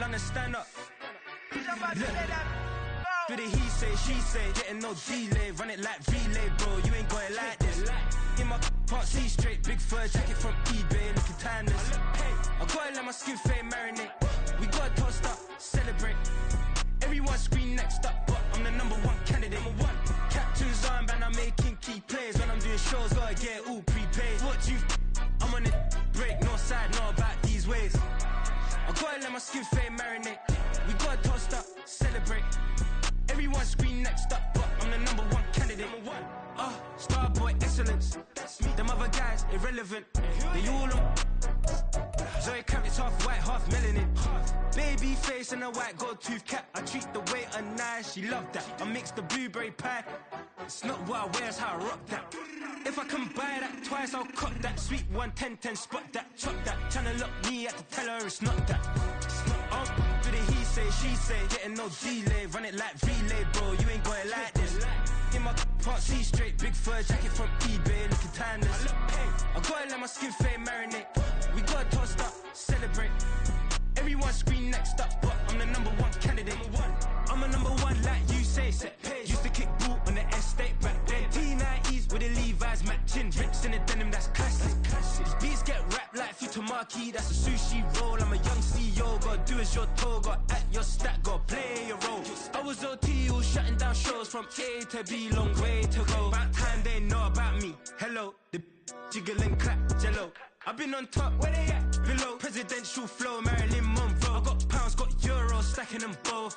London, stand up. Do the he say, she say, getting no delay, run it like relay, bro, you ain't got it like this. In my can't see straight, big fur jacket from eBay, looking timeless. I gotta let my skin fade marinate. We gotta toast up, celebrate. Everyone scream next up, but I'm the #1 candidate. Captain's armband, I'm making key plays. When I'm doing shows, gotta get it all prepaid. What you I'm on it, break, no side, know about these ways. I gotta let my skin fade marinate. We gotta toast up, celebrate. Everyone scream next up, but I'm the #1 candidate. Starboy excellence. Them other guys irrelevant. They all on. Zoe Kravitz half white, half melanin. Baby face and a white gold tooth cap. I treat the waiter nice, she love that. I mix the blueberry pie. It's not what I wear, it's how I rock that. If I can buy that twice, I'll cut that. Sweet 110, spot that, chop that. Tryna lock me at the teller, it's not that. Do the he say, she say, getting no delay, run it like relay, bro, you ain't got it like this. In my can't see straight, big fur jacket from eBay, looking timeless. I gotta let my skin fade marinate. We gotta toast up, celebrate. Everyone scream next up, but I'm the #1 candidate. I'm a #1 like you say, set page. Used to kick ball on the estate back then. T90s with the Levi's matching, rips in the denim, that's classic. These beats get wrapped like Futamaki, that's a sushi roll. I'm a young CEO, gotta do as you're told, gotta act your stat, gotta play your role. I was OT, all shutting down shows from A to B, long way to go. About time they know about me. Hello, the jiggle and clap, jello. I've been on top, where they at? Below, presidential flow, Marilyn Monroe. I got pounds, got euros, stacking them both.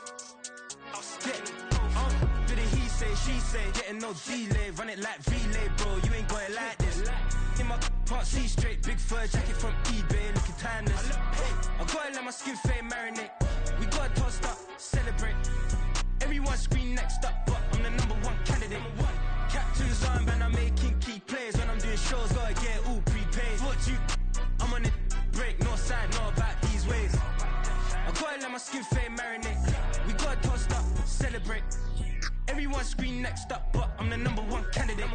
Do the he say, she say, getting no delay, run it like relay, bro, you ain't got it like this. In my can't see straight, big fur jacket from eBay, looking timeless. I gotta let my skin fade marinate. We gotta toast up, celebrate. Everyone scream next up, but I'm the #1 candidate. Captain's armband, I'm making key plays. When I'm doing shows, gotta get it all prepaid. What you I'm on it, break, no side, know about these ways. I gotta let my skin fade marinate. We gotta toast up, celebrate. Everyone scream next up, but I'm the #1 candidate.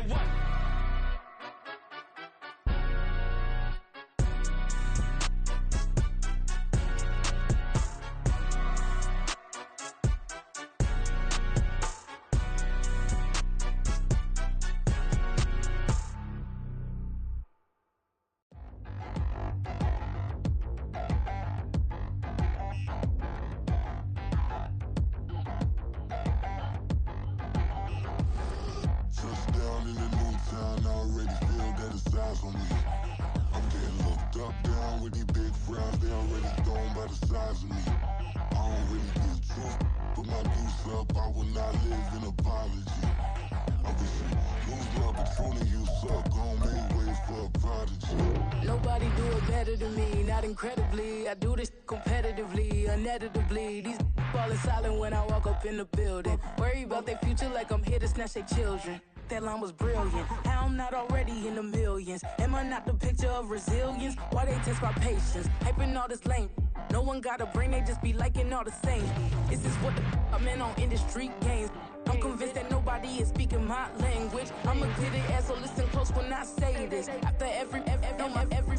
Nobody do it better than me, not incredibly. I do this competitively, uneditably. These falling silent when I walk up in the building. Worry about their future like I'm here to snatch their children. That line was brilliant. How I'm not already in the millions? Am I not the picture of resilience? Why they test my patience? Hyping all this lame. No one got a brain, they just be liking all the same. This is what the I'm in on industry games. I'm convinced that nobody is speaking my language. I'm a good ass, so listen close when I say this. After every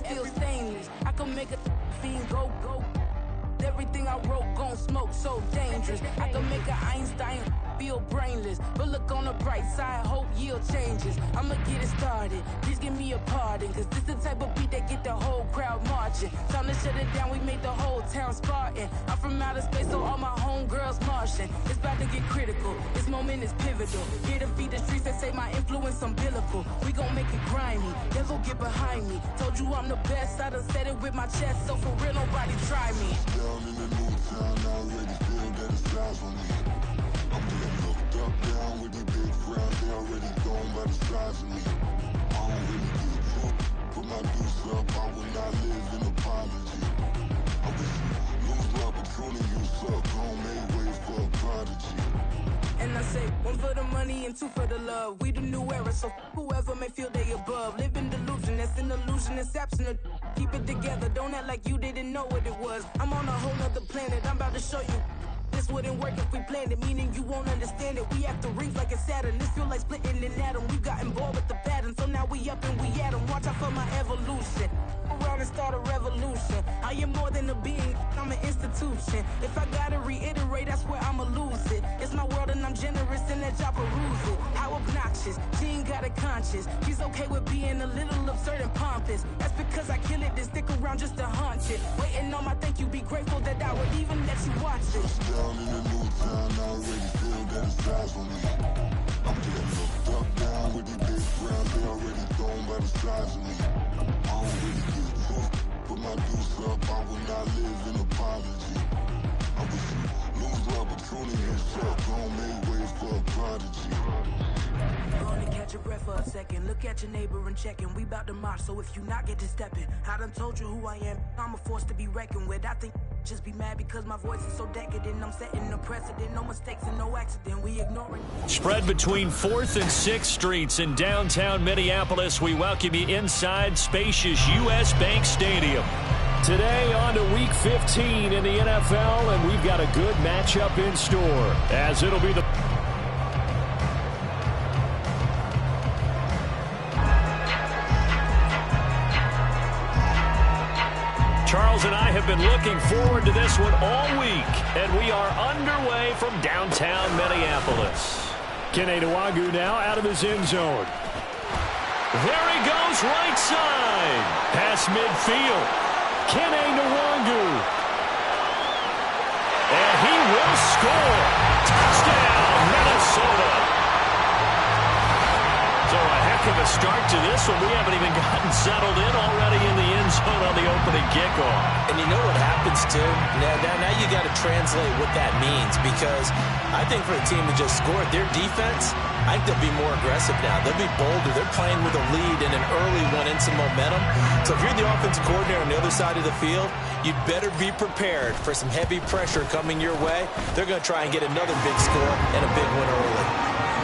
feel stainless. I can make a fiend go. Everything I wrote gon' smoke, so dangerous. I can make an Einstein feel brainless, but look on the bright side, hope yield changes. I'ma get it started, please give me a pardon, cause this the type of beat that get the whole crowd marching. Time to shut it down, we made the whole town Spartan. I'm from outer space, so all my homegirls Martian. It's about to get critical, this moment is pivotal. Here to feed the streets that say my influence umbilical. We gon' make it grimy, devil get behind me. Told you I'm the best, I done said it with my chest, so for real nobody try me. Down in the new town, I already feel that it's eyes on me. I'm getting looked up, down with the big crowd, they already gone by the size of me. I don't really get drunk, put my deuce up, I will not live in apology. I wish you lose my Patron, you suck, home made way for a prodigy. And I say, one for the money and two for the love. We the new era, so whoever may feel they above. Live in delusion, that's an illusion, it's absent. Keep it together, don't act like you didn't know what it was. I'm on a whole nother planet, I'm about to show you. This wouldn't work if we planned it, meaning you won't understand it. We have to rings like it's Saturn, this feel like splitting an atom. We got involved with the pattern, so now we up and we at 'em. watch out for my evolution. Around and start a revolution. I am more than a being, I'm an institution. If I gotta reiterate, that's where I'ma lose it. It's my world and I'm generous and that y'all peruse it. How obnoxious, she ain't got a conscience. She's okay with being a little absurd and pompous. That's because I kill it, then stick around just to haunt it. Waiting on my thank you, be grateful that I would even let you watch it. Down in a new town, I already feel that it's eyes on me. I'm getting looked up, down with these big friends, they already thrown by the size of me. I don't really give a fuck, put my deuce up, I will not live in apology. I wish you lose the opportunity and shut, don't make way for a prodigy. Gonna catch your breath for a second. Look at your neighbor and checking. We bout to march, so if you not get to stepping, I done told you who I am. I'm a force to be reckoned with. I think just be mad because my voice is so decadent. I'm setting a precedent. No mistakes and no accident. We ignoring. Spread between 4th and 6th Streets in downtown Minneapolis. We welcome you inside spacious U.S. Bank Stadium. Today on to Week 15 in the NFL, and we've got a good matchup in store, as it'll be the Charles and I have been looking forward to this one all week, and we are underway from downtown Minneapolis. Kene Nwangwu now out of his end zone. There he goes, right side. Past midfield. Kene Nwangwu. And he will score. Touchdown, Minnesota. So a heck of a start to this one. We haven't even gotten settled in already in the end zone on the opening kickoff. And you know what happens, too? Now you got to translate what that means, because I think for a team to just score their defense, I think they'll be more aggressive now. They'll be bolder. They're playing with a lead and an early one and some momentum. So if you're the offensive coordinator on the other side of the field, you'd better be prepared for some heavy pressure coming your way. They're going to try and get another big score and a big win early.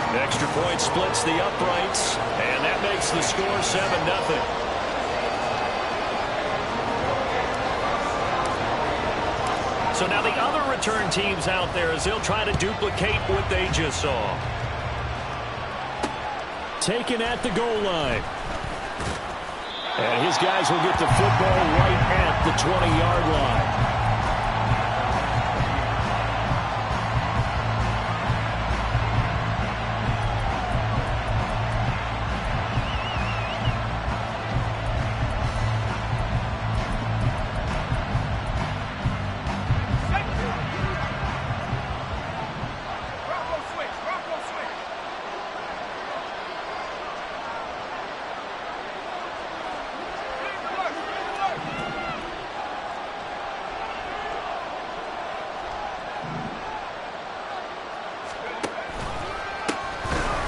Extra point splits the uprights, and that makes the score 7-0. So now the other return teams out there as they'll try to duplicate what they just saw. Taken at the goal line. And his guys will get the football right at the 20-yard line.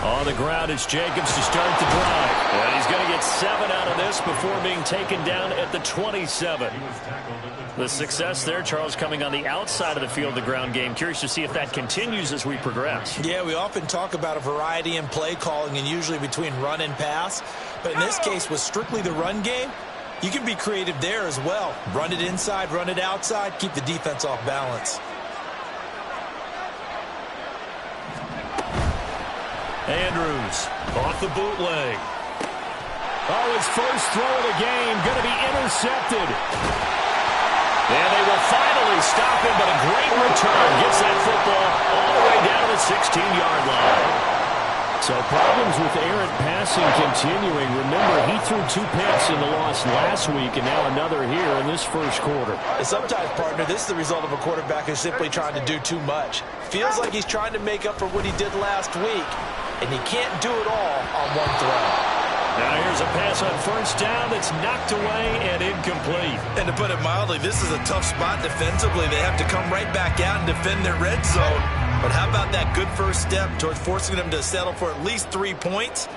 On the ground, it's Jacobs to start the drive. And he's going to get 7 out of this before being taken down at the 27. The success there, Charles, coming on the outside of the field, the ground game. Curious to see if that continues as we progress. Yeah, we often talk about a variety in play calling and usually between run and pass. But in this case, with strictly the run game, you can be creative there as well. Run it inside, run it outside, keep the defense off balance. Andrews off the bootleg. Oh, his first throw of the game going to be intercepted. And they will finally stop him, but a great return gets that football all the way down to the 16-yard line. So problems with errant passing continuing. Remember, he threw 2 picks in the loss last week, and now another here in this first quarter. And sometimes, partner, this is the result of a quarterback who's simply trying to do too much. Feels like he's trying to make up for what he did last week, and he can't do it all on one throw. Now here's a pass on first down that's knocked away and incomplete. And to put it mildly, this is a tough spot defensively. They have to come right back out and defend their red zone. But how about that good first step towards forcing them to settle for at least 3 points?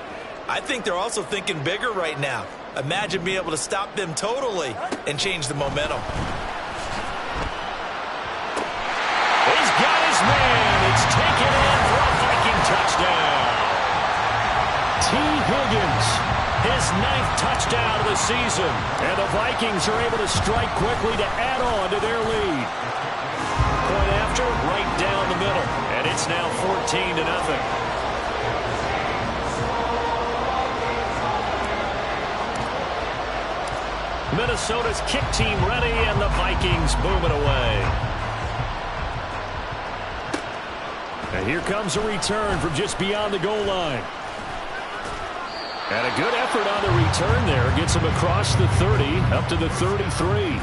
I think they're also thinking bigger right now. Imagine being able to stop them totally and change the momentum. He's got his man. It's taken in for a Viking touchdown. T. Higgins, his 9th touchdown of the season. And the Vikings are able to strike quickly to add on to their lead. Point after, right down the middle. And it's now 14-0. Minnesota's kick team ready, and the Vikings boom it away. And here comes a return from just beyond the goal line. And a good effort on the return there. Gets him across the 30, up to the 33.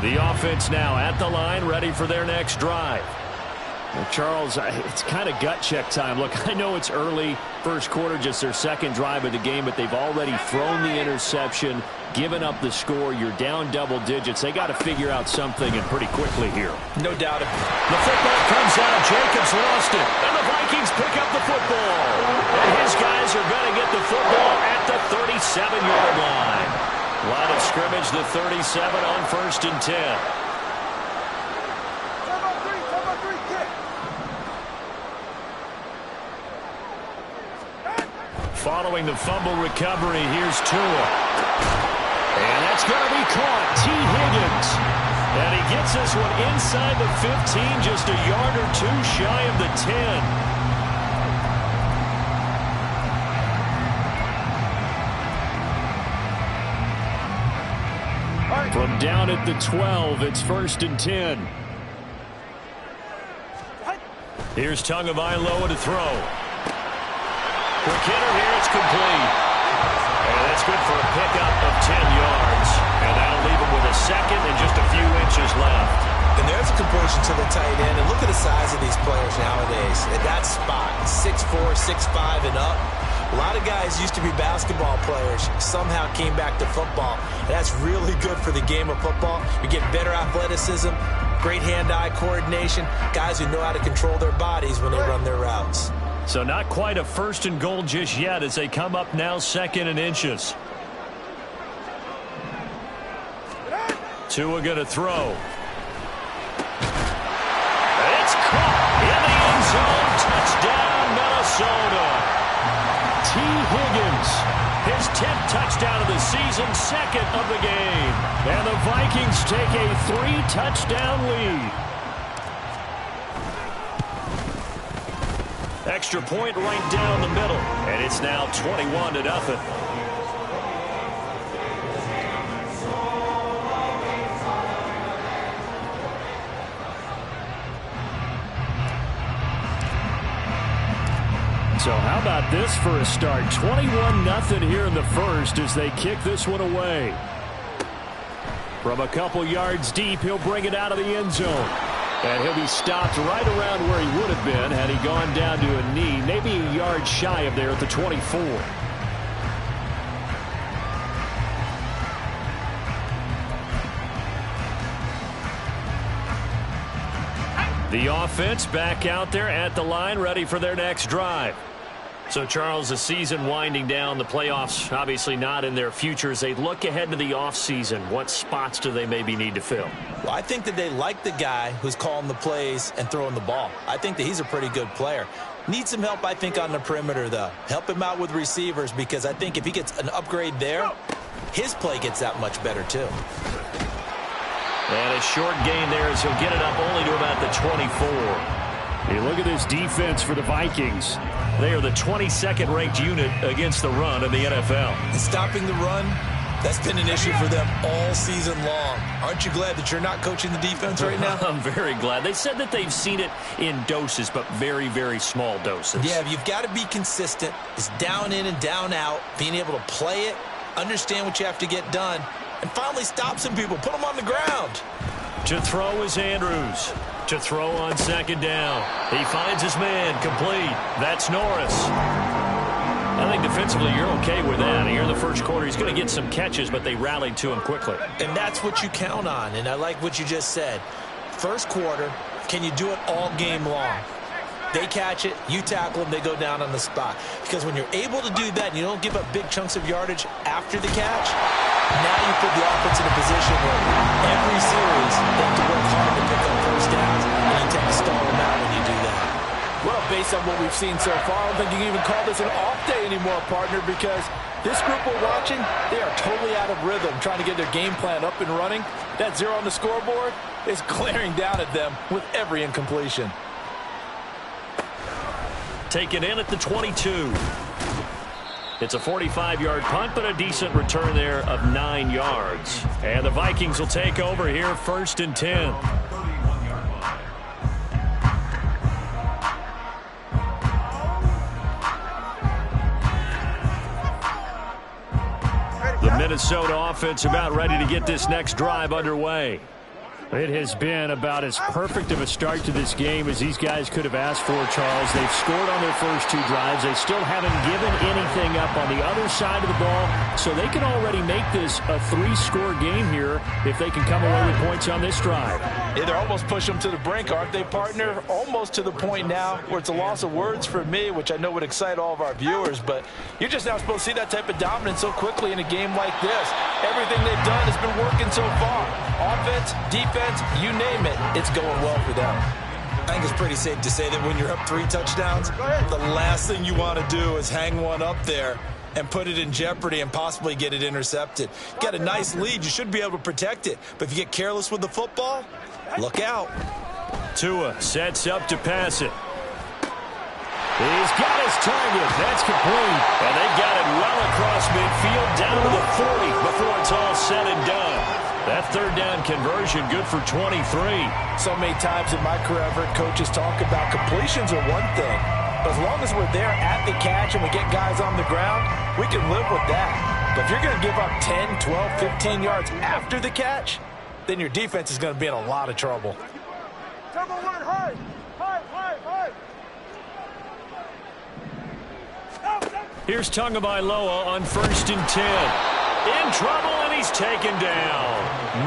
The offense now at the line, ready for their next drive. Well, Charles, it's kind of gut check time. Look, I know it's early, first quarter, just their second drive of the game, but they've already thrown the interception, given up the score. You're down double digits. They got to figure out something, and pretty quickly here. No doubt. The football comes out. Jacobs lost it, and the Vikings pick up the football. And his guys are going to get the football at the 37-yard line. Line of scrimmage, the 37 on 1st and 10. Following the fumble recovery, here's Tua. And that's going to be caught. T. Higgins. And he gets this one inside the 15, just a yard or two shy of the 10. From down at the 12, it's 1st and 10. Here's Tagovailoa to throw. Quick hitter here, it's complete. And that's good for a pickup of 10 yards. And that'll leave him with a second and just a few inches left. And there's a completion to the tight end. And look at the size of these players nowadays. At that spot, 6'4", 6'5", and up. A lot of guys used to be basketball players, somehow came back to football. And that's really good for the game of football. You're getting better athleticism, great hand-eye coordination, guys who know how to control their bodies when they run their routes. So not quite a 1st and goal just yet as they come up now 2nd and inches. Tua going to throw. It's caught in the end zone. Touchdown, Minnesota. T. Higgins, his 10th touchdown of the season, 2nd of the game. And the Vikings take a 3-touchdown lead. Extra point right down the middle, and it's now 21-0. So how about this for a start? 21-0 here in the first as they kick this one away. From a couple yards deep, he'll bring it out of the end zone. And he'll be stopped right around where he would have been had he gone down to a knee, maybe a yard shy of there at the 24. The offense back out there at the line, ready for their next drive. So, Charles, the season winding down, the playoffs obviously not in their future. As they look ahead to the offseason, what spots do they maybe need to fill? Well, I think that they like the guy who's calling the plays and throwing the ball. I think that he's a pretty good player. Needs some help, I think, on the perimeter, though. Help him out with receivers, because I think if he gets an upgrade there, his play gets that much better, too. And a short gain there as he'll get it up only to about the 24. Hey, look at this defense for the Vikings. They are the 22nd ranked unit against the run in the NFL. And stopping the run, that's been an issue for them all season long. Aren't you glad that you're not coaching the defense right now? I'm very glad. They said that they've seen it in doses, but very, very small doses. Yeah, you've got to be consistent. It's down in and down out, being able to play it, understand what you have to get done, and finally stop some people, put them on the ground. To throw is Andrews. To throw on 2nd down. He finds his man, complete. That's Norris. I think defensively you're okay with that. Here in the first quarter, he's going to get some catches, but they rallied to him quickly. And that's what you count on, and I like what you just said. First quarter, can you do it all game long? They catch it, you tackle them, they go down on the spot. Because when you're able to do that and you don't give up big chunks of yardage after the catch, now you put the offense in a position where every series they have to work hard to pick up first downs, and you tend to stall them out when you do that. Well, based on what we've seen so far, I don't think you can even call this an off day anymore, partner, because this group we're watching, they are totally out of rhythm, trying to get their game plan up and running. That 0 on the scoreboard is glaring down at them with every incompletion. taken in at the 22. It's a 45-yard punt, but a decent return there of 9 yards. And the Vikings will take over here, 1st and 10. The Minnesota offense about ready to get this next drive underway. It has been about as perfect of a start to this game as these guys could have asked for, Charles. They've scored on their first 2 drives. They still haven't given anything up on the other side of the ball, so they can already make this a 3-score game here if they can come away with points on this drive. Yeah, they're almost pushing them to the brink, aren't they, partner? Almost to the point now where it's a loss of words for me, which I know would excite all of our viewers, but you're just not supposed to see that type of dominance so quickly in a game like this. Everything they've done has been working so far. Offense, defense, you name it, it's going well for them. I think it's pretty safe to say that when you're up 3 touchdowns, the last thing you want to do is hang one up there and put it in jeopardy and possibly get it intercepted. You got a nice lead. You should be able to protect it. But if you get careless with the football, look out. Tua sets up to pass it. He's got his target. That's complete. And they got it well across midfield down to the 40 before it's all said and done. That 3rd down conversion good for 23. So many times in my career, I've heard coaches talk about completions are one thing. But as long as we're there at the catch and we get guys on the ground, we can live with that. But if you're going to give up 10, 12, 15 yards after the catch, then your defense is going to be in a lot of trouble. Here's Tagovailoa on 1st and 10. In trouble, and he's taken down.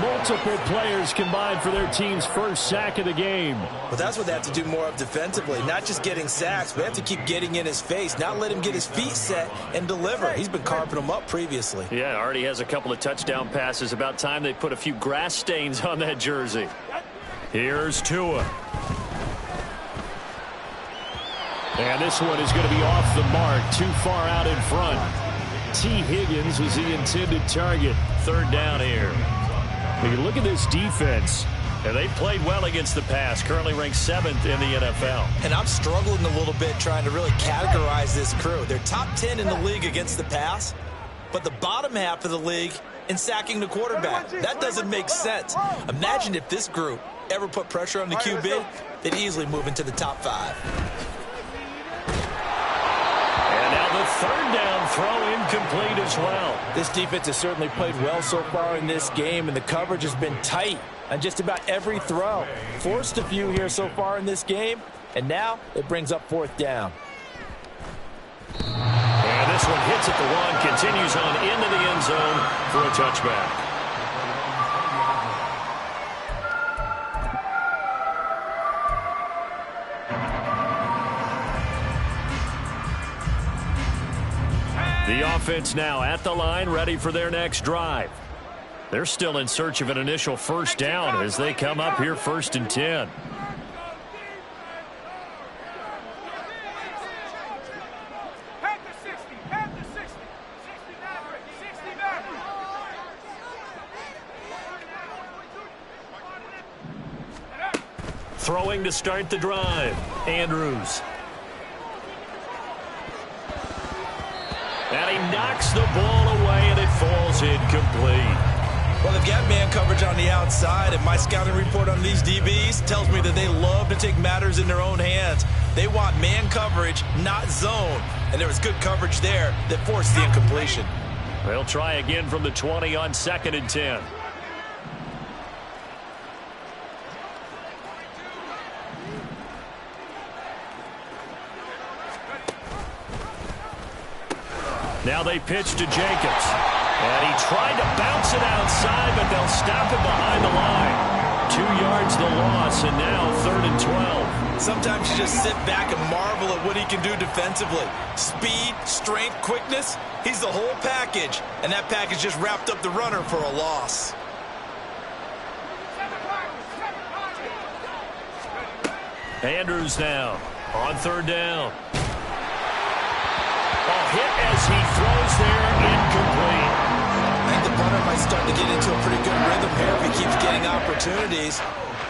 Multiple players combined for their team's first sack of the game. But that's what they have to do more of defensively, not just getting sacks, but they have to keep getting in his face, not let him get his feet set and deliver. He's been carping him up previously. Yeah, already has a couple of touchdown passes. About time they put a few grass stains on that jersey. Here's Tua. And this one is going to be off the mark, too far out in front. T. Higgins was the intended target. 3rd down here. When you look at this defense, and they played well against the pass, currently ranked 7th in the NFL. And I'm struggling a little bit trying to really categorize this crew. They're top 10 in the league against the pass, but the bottom half of the league in sacking the quarterback. That doesn't make sense. Imagine if this group ever put pressure on the QB, they'd easily move into the top 5. And now the 3rd down throw incomplete as well. This defense has certainly played well so far in this game, and the coverage has been tight on just about every throw. Forced a few here so far in this game, and now it brings up 4th down. And this one hits at the 1, continues on into the end zone for a touchback. The offense now at the line, ready for their next drive. They're still in search of an initial 1st down as they come up here 1st and 10. Throwing to start the drive, Andrews. And he knocks the ball away, and it falls incomplete. Well, they've got man coverage on the outside, and my scouting report on these DBs tells me that they love to take matters in their own hands. They want man coverage, not zone. And there was good coverage there that forced the incompletion. They'll try again from the 20 on 2nd and 10. Now they pitch to Jacobs. And he tried to bounce it outside, but they'll stop him behind the line. 2 yards the loss, and now 3rd and 12. Sometimes you just sit back and marvel at what he can do defensively. Speed, strength, quickness, he's the whole package. And that package just wrapped up the runner for a loss. Andrews now on 3rd down. Hit as he throws there, incomplete. I think the punter might start to get into a pretty good rhythm here if he keeps getting opportunities.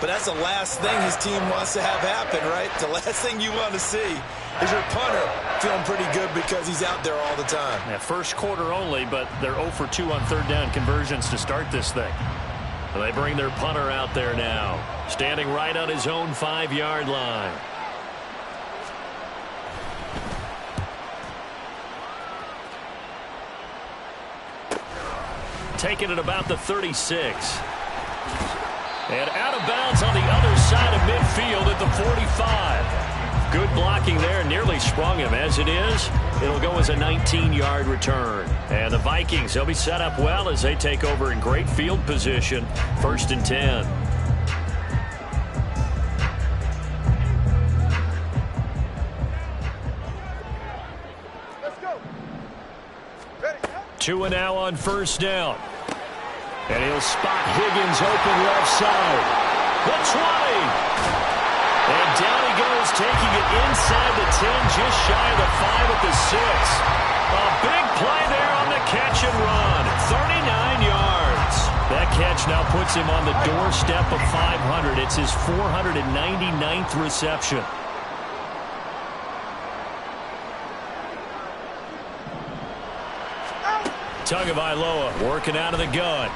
but that's the last thing his team wants to have happen, right? The last thing you want to see is your punter feeling pretty good because he's out there all the time. Yeah, first quarter only, but they're 0 for 2 on third down conversions to start this thing. So they bring their punter out there now, standing right on his own 5-yard line. Taking it about the 36. And out of bounds on the other side of midfield at the 45. Good blocking there, nearly sprung him. As it is, it'll go as a 19-yard return. And the Vikings, they'll be set up well as they take over in great field position. 1st and 10. Tua now on 1st down. And he'll spot Higgins open left side. The 20. And down he goes, taking it inside the 10, just shy of the 5 at the 6. A big play there on the catch and run. 39 yards. That catch now puts him on the doorstep of 500. It's his 499th reception. Tagovailoa working out of the gun.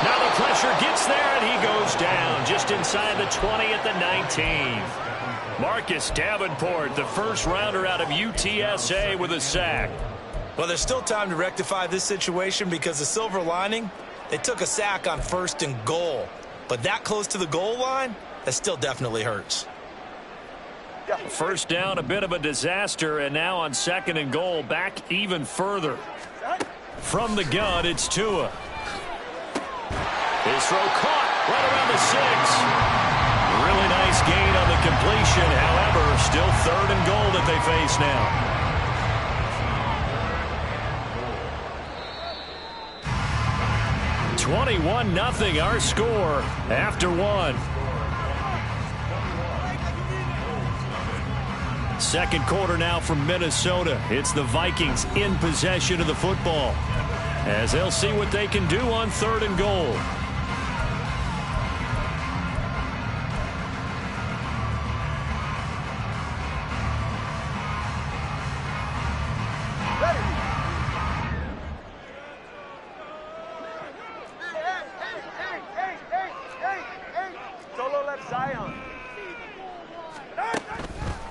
Now the pressure gets there, and he goes down just inside the 20 at the 19. Marcus Davenport, the first rounder out of UTSA, with a sack. Well, there's still time to rectify this situation because the silver lining, they took a sack on 1st and goal. But that close to the goal line, that still definitely hurts. First down, a bit of a disaster, and now on 2nd and goal, back even further. From the gun, it's Tua. His throw caught right around the 6. Really nice gain on the completion. However, still 3rd and goal that they face now. 21-0 our score after 1. Second quarter now from Minnesota. It's the Vikings in possession of the football, as they'll see what they can do on 3rd and goal.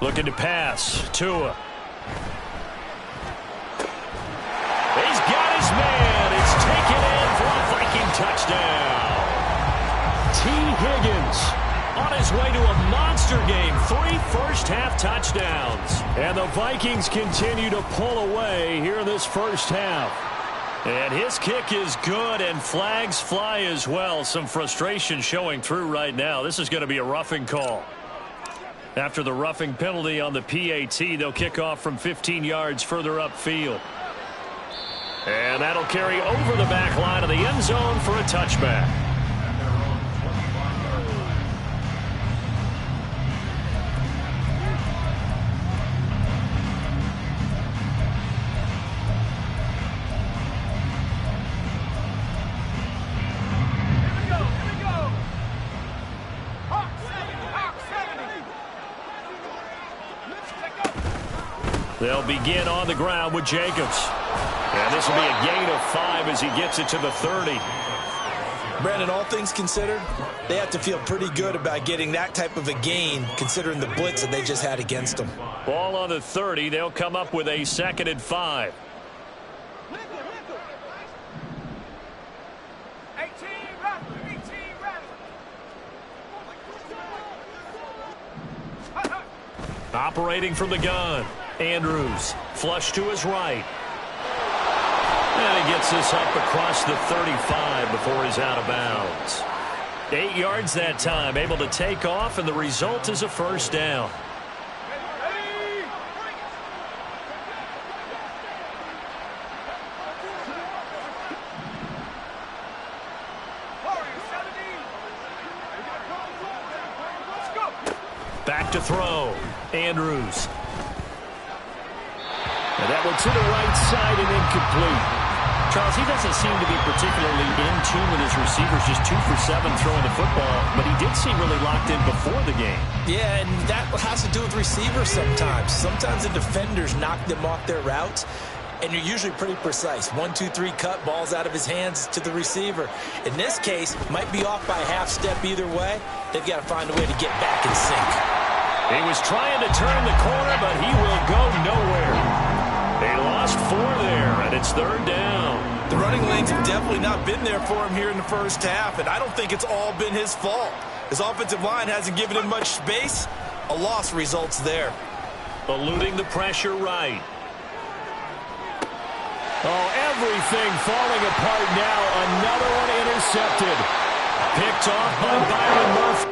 Looking to pass. Tua. He's got his man. It's taken in for a Viking touchdown. T. Higgins on his way to a monster game. 3 first-half touchdowns. And the Vikings continue to pull away here in this first half. And his kick is good, and flags fly as well. Some frustration showing through right now. This is going to be a roughing call. After the roughing penalty on the PAT, they'll kick off from 15 yards further upfield. And that'll carry over the back line of the end zone for a touchback. They'll begin on the ground with Jacobs. And this will be a gain of 5 as he gets it to the 30. Brandon, all things considered, they have to feel pretty good about getting that type of a gain considering the blitz that they just had against them. Ball on the 30. They'll come up with a 2nd and 5. Operating from the gun. Andrews, flush to his right. And he gets this up across the 35 before he's out of bounds. 8 yards that time, able to take off, and the result is a first down. Back to throw. Andrews. And that one to the right side and incomplete. Charles, he doesn't seem to be particularly in tune with his receivers, just 2 for 7 throwing the football, but he did seem really locked in before the game. Yeah, and that has to do with receivers sometimes. Sometimes the defenders knock them off their routes, and you're usually pretty precise. 1, 2, 3 cut, balls out of his hands to the receiver. In this case, might be off by a half step either way. They've got to find a way to get back in sync. He was trying to turn the corner, but he will go nowhere. They lost 4 there, and it's 3rd down. The running lanes have definitely not been there for him here in the first half, and I don't think it's all been his fault. His offensive line hasn't given him much space. A loss results there. Eluding the pressure right. Oh, everything falling apart now. Another one intercepted. Picked off by Byron Murphy.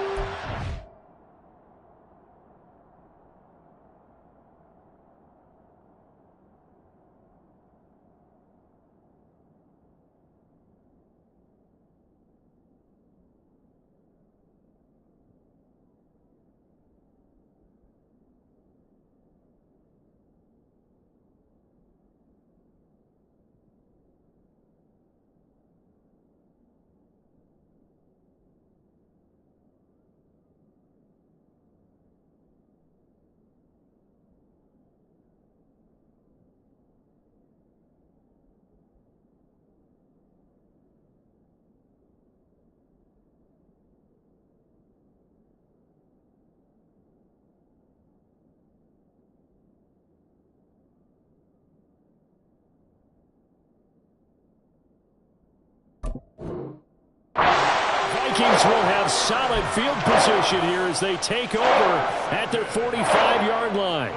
Vikings will have solid field position here as they take over at their 45-yard line.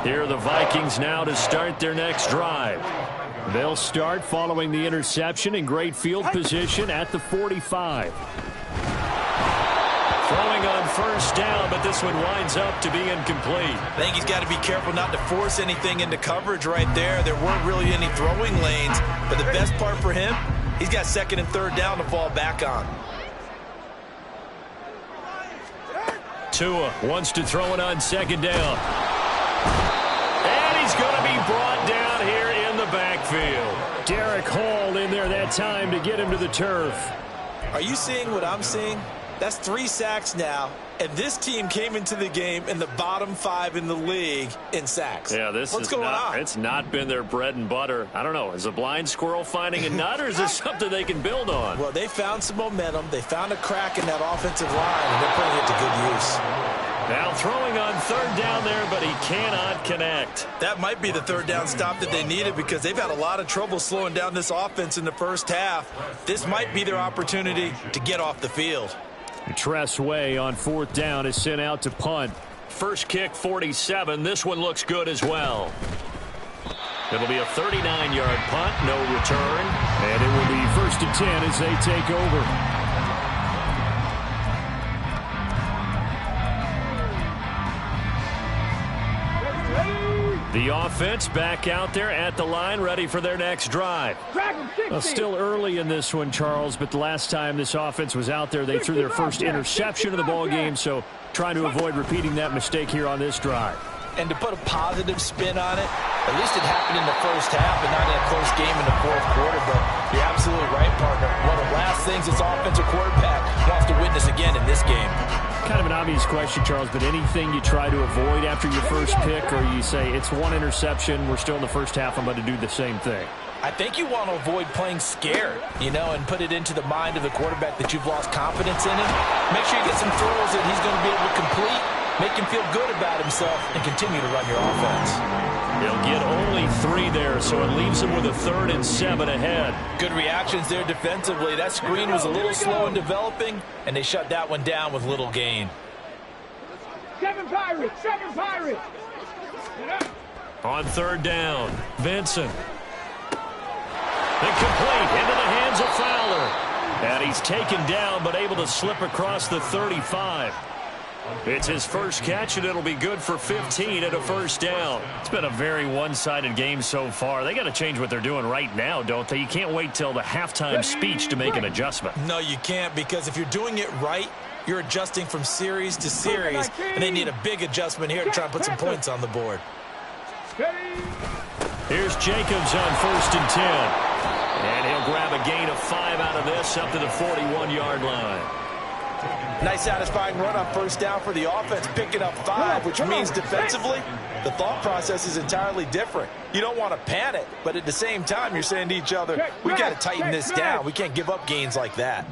Here are the Vikings now to start their next drive. They'll start following the interception in great field position at the 45. Throwing on first down, but this one winds up to be incomplete. I think he's got to be careful not to force anything into coverage right there. There weren't really any throwing lanes, but the best part for him, he's got 2nd and 3rd down to fall back on. Tua wants to throw it on 2nd down. And he's going to be brought down here in the backfield. Derek Hall in there that time to get him to the turf. Are you seeing what I'm seeing? That's 3 sacks now, and this team came into the game in the bottom 5 in the league in sacks. Yeah, What's going on? It's not been their bread and butter. I don't know. Is a blind squirrel finding a nut, or is this something they can build on? Well, they found some momentum. They found a crack in that offensive line, and they're putting it to good use. Now throwing on 3rd down there, but he cannot connect. That might be the 3rd down stop that they needed because they've had a lot of trouble slowing down this offense in the first half. This might be their opportunity to get off the field. Tress Way on 4th down is sent out to punt. First kick, 47. This one looks good as well. It'll be a 39-yard punt, no return. And it will be 1st and 10 as they take over. The offense back out there at the line, ready for their next drive. Well, still early in this one, Charles, but the last time this offense was out there, they threw their first interception of the ball game, so trying to avoid repeating that mistake here on this drive. And to put a positive spin on it, at least it happened in the first half and not in a close game in the 4th quarter, but you're absolutely right, partner. One of the last things this offensive quarterback wants to witness again in this game. Kind of an obvious question, Charles, but anything you try to avoid after your first pick, or you say it's one interception, we're still in the first half, I'm going to do the same thing? I think you want to avoid playing scared, and put it into the mind of the quarterback that you've lost confidence in him. Make sure you get some throws that he's going to be able to complete, make him feel good about himself, and continue to run your offense. They'll get only 3 there, so it leaves them with a 3rd and 7 ahead. Good reactions there defensively. That screen was a little slow in developing, and they shut that one down with little gain. 7 Pirates! 7 Pirates! On 3rd down, Vincent. Incomplete into the hands of Fowler. And he's taken down, but able to slip across the 35. It's his first catch, and it'll be good for 15 at a 1st down. It's been a very one-sided game so far. They got to change what they're doing right now, don't they? You can't wait till the halftime speech to make an adjustment. No, you can't, because if you're doing it right, you're adjusting from series to series, and they need a big adjustment here to try and put some points on the board. Here's Jacobs on 1st and 10. And he'll grab a gain of 5 out of this up to the 41-yard line. Nice satisfying run on first down for the offense, picking up 5, which means defensively, the thought process is entirely different. You don't want to panic, but at the same time, you're saying to each other, we got to tighten this down. We can't give up gains like that.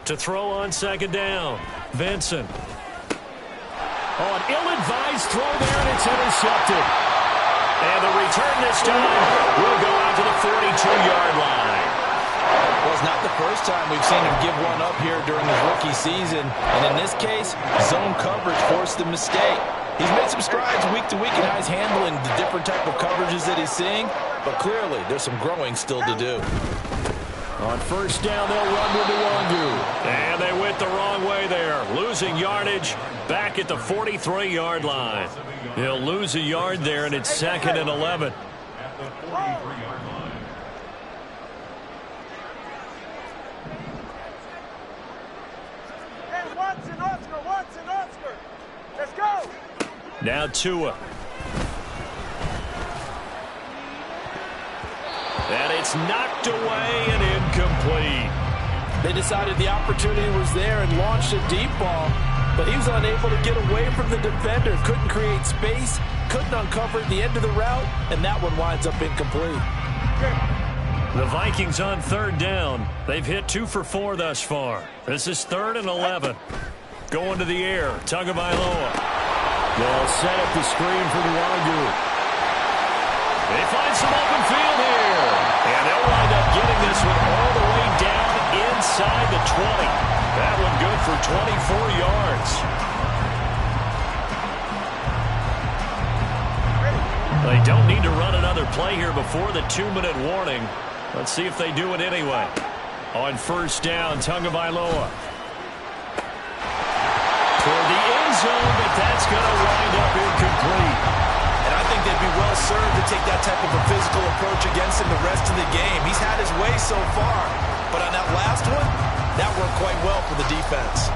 To throw on second down, Vincent. Oh, an ill-advised throw there, and it's intercepted. And the return this time will go out to the 42-yard line. Well, it's not the first time we've seen him give one up here during his rookie season. And in this case, zone coverage forced the mistake. He's made some strides week to week in how he's handling the different type of coverages that he's seeing. But clearly, there's some growing still to do. On first down, they'll run with Nwangu. And they went the wrong way there. Losing yardage back at the 43-yard line. He'll lose a yard there, and it's 2nd and 11. Let's go. Now Tua. And it's knocked away and incomplete. They decided the opportunity was there and launched a deep ball, but he was unable to get away from the defender. Couldn't create space, couldn't uncover the end of the route, and that one winds up incomplete. The Vikings on third down. They've hit 2 for 4 thus far. This is 3rd and 11. Going to the air, Tagovailoa. They'll set up the screen for Nwangu. They find some open field here. And they'll wind up getting this one all the way down inside the 20. That one good for 24 yards. They don't need to run another play here before the 2-minute warning. Let's see if they do it anyway. On first down, Tagovailoa. Toward the end zone, but that's going to wind up incomplete. And I think they'd be well served to take that type of a physical approach against him the rest of the game. He's had his way so far, but on that last one, that worked quite well for the defense.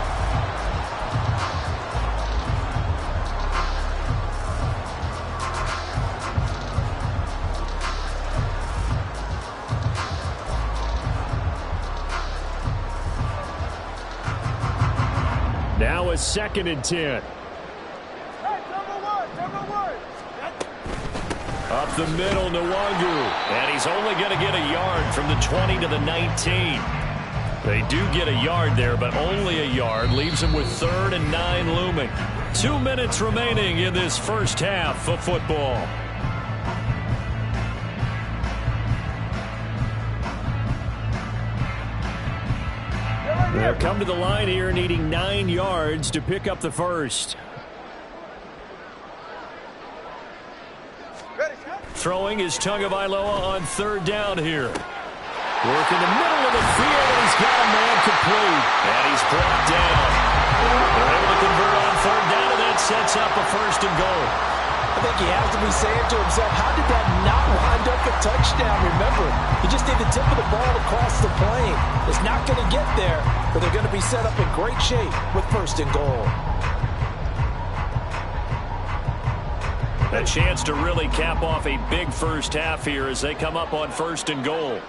Now a 2nd and 10. Up the middle, Nwangu. And he's only going to get a yard from the 20 to the 19. They do get a yard there, but only a yard. Leaves him with 3rd and 9 looming. 2 minutes remaining in this first half of football. They'll come to the line here needing 9 yards to pick up the first. Throwing is Tagovailoa on third down here. Work in the middle of the field, and he's got a man complete. And he's brought down. They're able to convert on third down, and that sets up a 1st and goal. I think he has to be saying to himself, how did that not wind up a touchdown? Remember, you just need the tip of the ball across the plane. It's not going to get there, but they're going to be set up in great shape with 1st and goal. A chance to really cap off a big first half here as they come up on 1st and goal.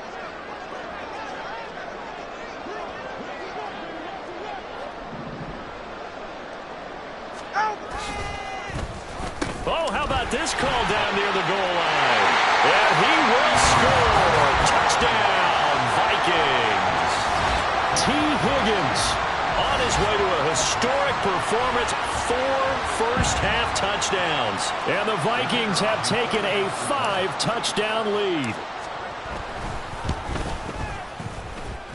Oh, how about this call down near the goal line? And he will score. Touchdown, Vikings. T. Higgins on his way to a historic performance. 4 first-half touchdowns. And the Vikings have taken a 5-touchdown lead.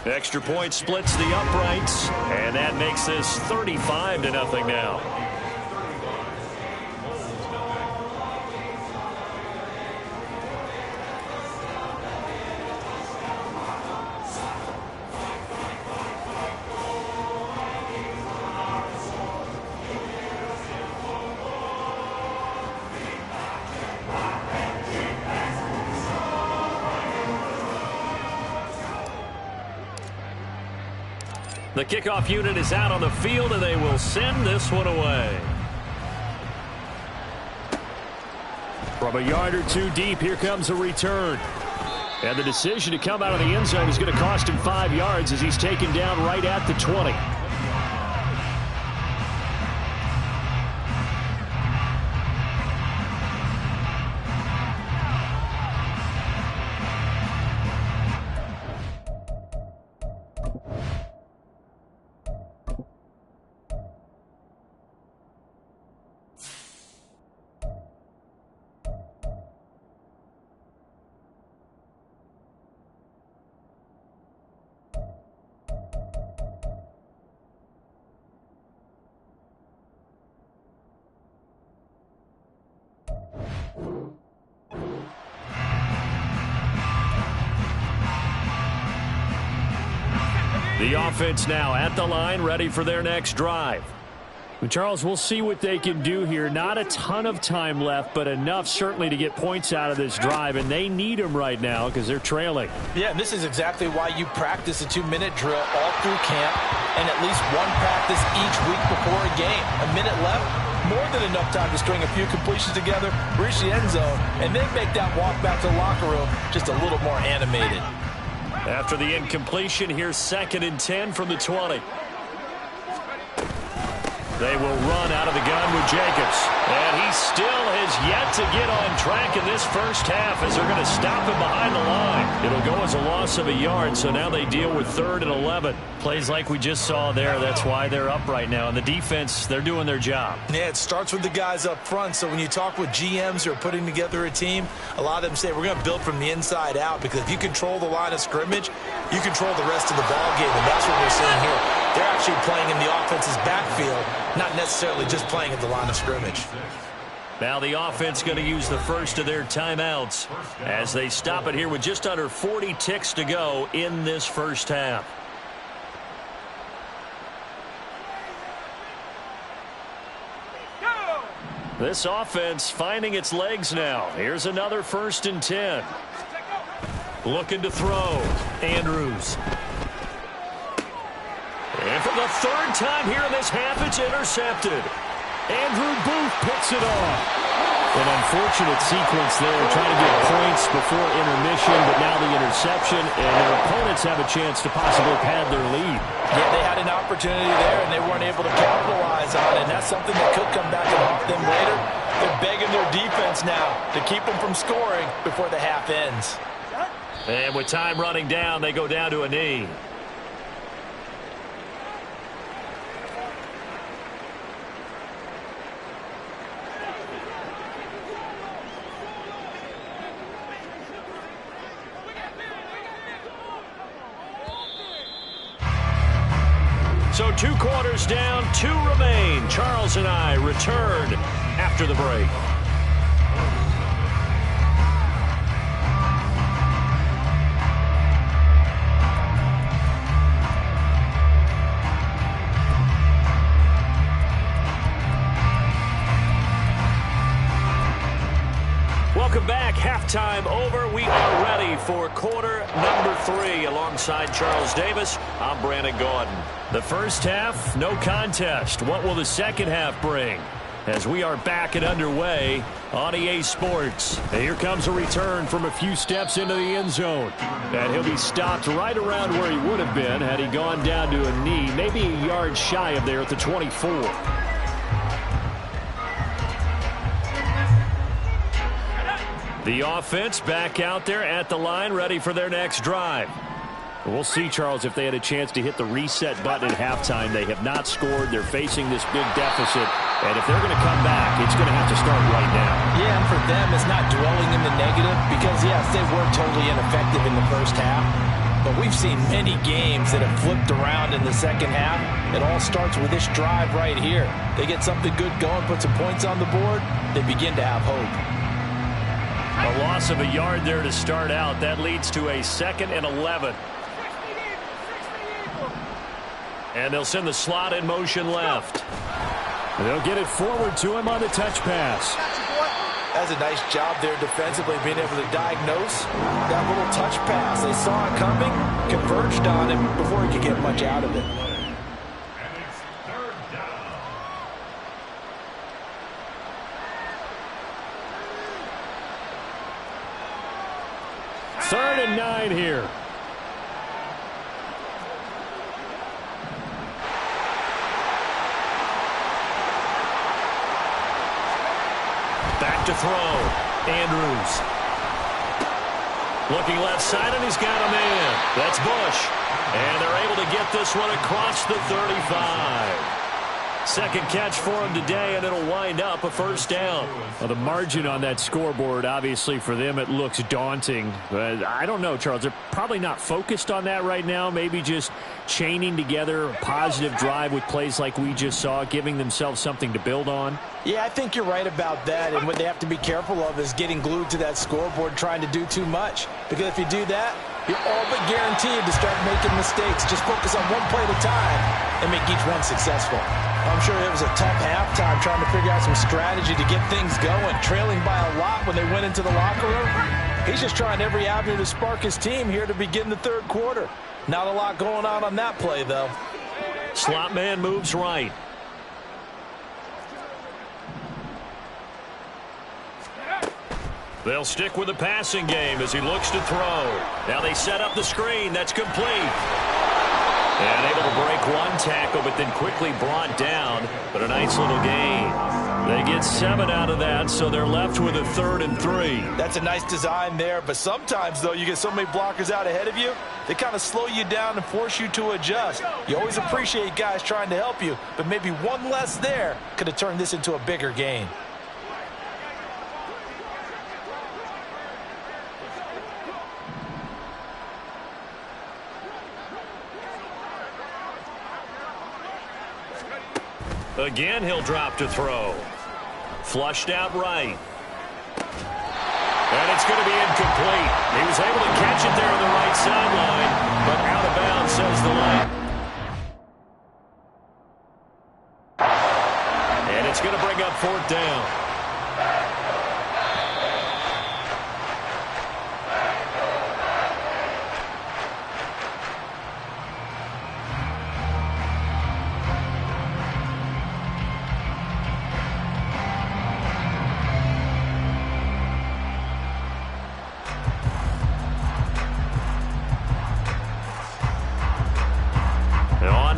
Extra point splits the uprights, and that makes this 35-0 now. The kickoff unit is out on the field, and they will send this one away. From a yard or two deep, here comes a return. And the decision to come out of the end zone is going to cost him 5 yards as he's taken down right at the 20. The offense now at the line, ready for their next drive. Charles, we'll see what they can do here. Not a ton of time left, but enough certainly to get points out of this drive, and they need them right now because they're trailing. Yeah, and this is exactly why you practice a 2-minute drill all through camp and at least one practice each week before a game. A minute left, more than enough time to string a few completions together, reach the end zone, and then make that walk back to the locker room just a little more animated. After the incompletion, here's 2nd and 10 from the 20. They will run out of the gun with Jacobs. And he still has yet to get on track in this first half as they're going to stop him behind the line. It'll go as a loss of a yard, so now they deal with 3rd and 11. Plays like we just saw there, that's why they're up right now. And the defense, they're doing their job. Yeah, it starts with the guys up front. So when you talk with GMs who are putting together a team, a lot of them say we're going to build from the inside out, because if you control the line of scrimmage, you control the rest of the ball game, and that's what we're seeing here. They're actually playing in the offense's backfield, not necessarily just playing at the line of scrimmage. Now the offense going to use the first of their timeouts as they stop it here with just under 40 ticks to go in this first half. This offense finding its legs now. Here's another 1st and 10. Looking to throw. Andrews. And for the 3rd time here in this half, it's intercepted. Andrew Booth picks it off. An unfortunate sequence there, trying to get points before intermission, but now the interception, and their opponents have a chance to possibly pad their lead. Yeah, they had an opportunity there, and they weren't able to capitalize on it, and that's something that could come back and haunt them later. They're begging their defense now to keep them from scoring before the half ends. And with time running down, they go down to a knee. So 2 quarters down, 2 remain. Charles and I return after the break. Welcome back. Halftime over. We are ready for quarter number 3. Alongside Charles Davis, I'm Brandon Gaudin. The first half, no contest. What will the second half bring? As we are back and underway on EA Sports. And here comes a return from a few steps into the end zone. And he'll be stopped right around where he would have been had he gone down to a knee, maybe a yard shy of there at the 24. The offense back out there at the line, ready for their next drive. We'll see, Charles, if they had a chance to hit the reset button at halftime. They have not scored. They're facing this big deficit. And if they're going to come back, it's going to have to start right now. Yeah, and for them, it's not dwelling in the negative because, yes, they were totally ineffective in the first half. But we've seen many games that have flipped around in the second half. It all starts with this drive right here. They get something good going, put some points on the board, they begin to have hope. A loss of a yard there to start out. That leads to a 2nd and 11. And they'll send the slot in motion left. They'll get it forward to him on the touch pass. That's a nice job there defensively, being able to diagnose that little touch pass. They saw it coming, converged on him before he could get much out of it. 3rd and 9 here. Back to throw. Andrews. Looking left side, and he's got a man. That's Bush. And they're able to get this one across the 35. Second catch for him today, and it'll wind up a first down. Well, the margin on that scoreboard, obviously for them, it looks daunting. But I don't know, Charles. They're probably not focused on that right now. Maybe just chaining together a positive drive with plays like we just saw, giving themselves something to build on. Yeah, I think you're right about that. And what they have to be careful of is getting glued to that scoreboard, trying to do too much. Because if you do that, you're all but guaranteed to start making mistakes. Just focus on one play at a time and make each one successful. I'm sure it was a tough halftime trying to figure out some strategy to get things going. Trailing by a lot when they went into the locker room. He's just trying every avenue to spark his team here to begin the third quarter. Not a lot going on that play, though. Slot man moves right. They'll stick with the passing game as he looks to throw. Now they set up the screen. That's complete. And able to break one tackle, but then quickly brought down. But a nice little gain. They get 7 out of that, so they're left with a 3rd and 3. That's a nice design there, but sometimes, though, you get so many blockers out ahead of you, they kind of slow you down and force you to adjust. You always appreciate guys trying to help you, but maybe one less there could have turned this into a bigger gain. Again, he'll drop to throw. Flushed out right. And it's going to be incomplete. He was able to catch it there on the right sideline, but out of bounds, says the line. And it's going to bring up 4th down.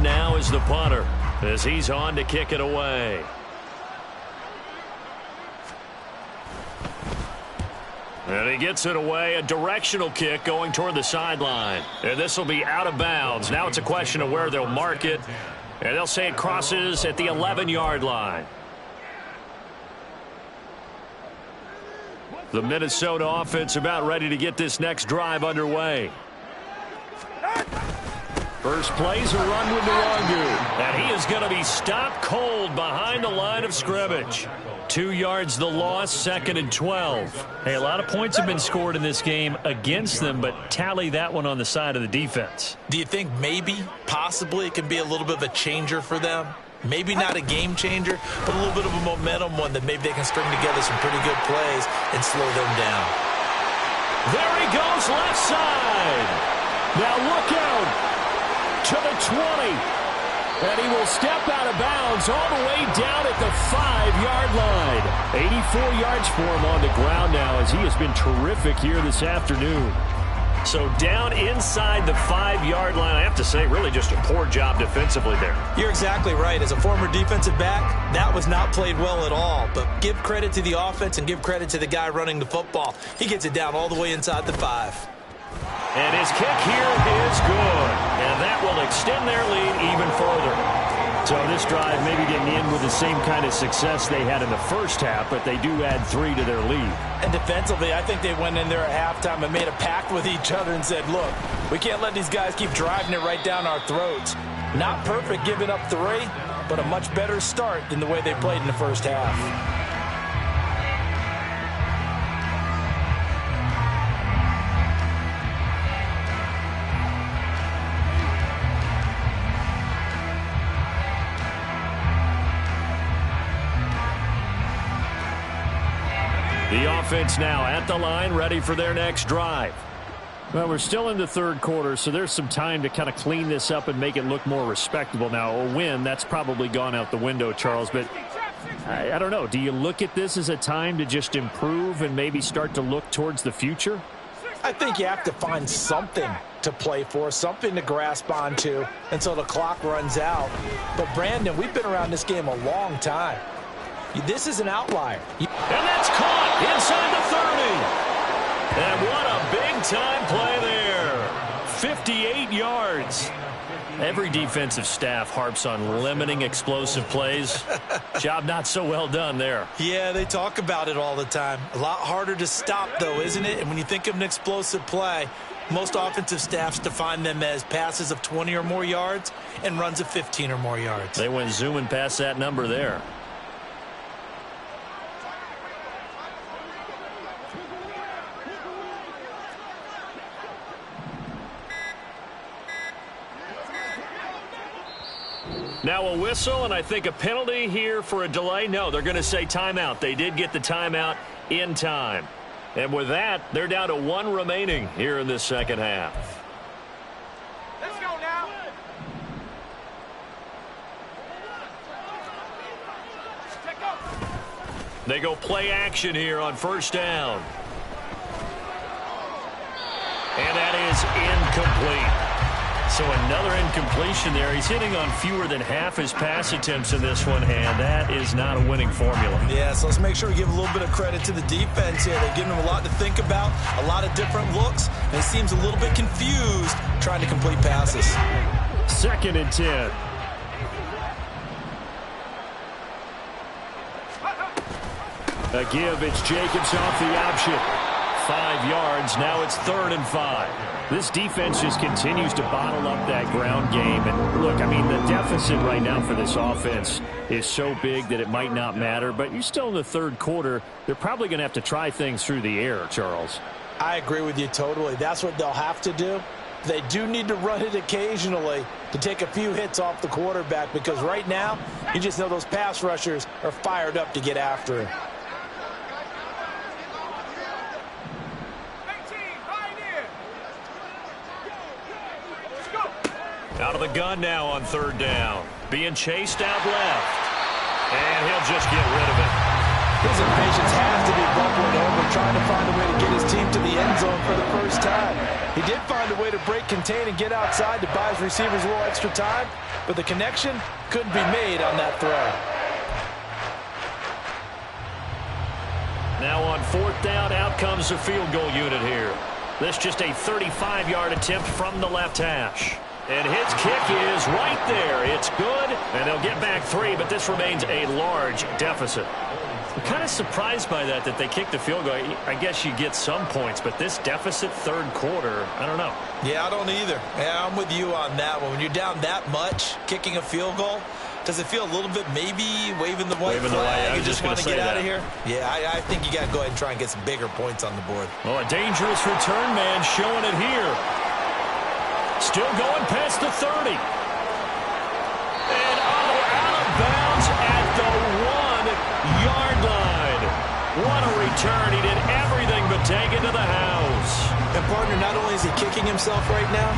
Now is the punter as he's on to kick it away. And he gets it away, a directional kick going toward the sideline. And this will be out of bounds. Now it's a question of where they'll mark it. And they'll say it crosses at the 11-yard line. The Minnesota offense about ready to get this next drive underway. First play's a run with Nwangu. And he is going to be stopped cold behind the line of scrimmage. 2 yards the loss, 2nd and 12. Hey, a lot of points have been scored in this game against them, but tally that one on the side of the defense. Do you think maybe, possibly, it can be a little bit of a changer for them? Maybe not a game changer, but a little bit of a momentum one that maybe they can string together some pretty good plays and slow them down. There he goes, left side. Now look out. To the 20, and he will step out of bounds all the way down at the 5-yard line. 84 yards for him on the ground now as he has been terrific here this afternoon. So down inside the 5-yard line, I have to say, really just a poor job defensively there. You're exactly right. As a former defensive back, that was not played well at all. But give credit to the offense and give credit to the guy running the football. He gets it down all the way inside the 5. And his kick here is good. And that will extend their lead even further. So this drive maybe didn't end with the same kind of success they had in the first half, but they do add 3 to their lead. And defensively, I think they went in there at halftime and made a pact with each other and said, look, we can't let these guys keep driving it right down our throats. Not perfect giving up 3, but a much better start than the way they played in the first half. The offense now at the line, ready for their next drive. Well, we're still in the third quarter, so there's some time to kind of clean this up and make it look more respectable. Now, a win, that's probably gone out the window, Charles, but I don't know. Do you look at this as a time to just improve and maybe start to look towards the future? I think you have to find something to play for, something to grasp onto until the clock runs out. But, Brandon, we've been around this game a long time. This is an outlier. And that's caught inside the 30. And what a big-time play there. 58 yards. Every defensive staff harps on limiting explosive plays. Job not so well done there. Yeah, they talk about it all the time. A lot harder to stop, though, isn't it? And when you think of an explosive play, most offensive staffs define them as passes of 20 or more yards and runs of 15 or more yards. They went zooming past that number there. Now a whistle, and I think a penalty here for a delay. No, they're going to say timeout. They did get the timeout in time. And with that, they're down to 1 remaining here in this second half. Let's go now. They go play action here on first down. And that is incomplete. So another incompletion there. He's hitting on fewer than half his pass attempts in this one, and that is not a winning formula. Yeah, so let's make sure we give a little bit of credit to the defense here. They've given him a lot to think about, a lot of different looks, and he seems a little bit confused trying to complete passes. 2nd and 10. A give, it's Jacobs off the option. 5 yards, now it's 3rd and 5. This defense just continues to bottle up that ground game. And look, I mean, the deficit right now for this offense is so big that it might not matter. But you're still in the 3rd quarter. They're probably going to have to try things through the air, Charles. I agree with you totally. That's what they'll have to do. They do need to run it occasionally to take a few hits off the quarterback, because right now, you just know those pass rushers are fired up to get after him. Out of the gun now on 3rd down. Being chased out left. And he'll just get rid of it. His impatience has to be bubbling over, trying to find a way to get his team to the end zone for the first time. He did find a way to break, contain, and get outside to buy his receivers a little extra time, but the connection couldn't be made on that throw. Now on 4th down, out comes the field goal unit here. This just a 35-yard attempt from the left hash. And his kick is right there. It's good, and they'll get back 3, but this remains a large deficit. I'm kind of surprised by that they kicked the field goal. I guess you get some points, but this deficit 3rd quarter, I don't know. Yeah, I don't either. Yeah, I'm with you on that one. When you're down that much, kicking a field goal, does it feel a little bit maybe waving the white flag? You just want to get out of here? Yeah, I think you got to go ahead and try and get some bigger points on the board. Well, a dangerous return man showing it here. Still going past the 30. And out of bounds at the 1-yard line. What a return. He did everything but take it to the house. And, partner, not only is he kicking himself right now,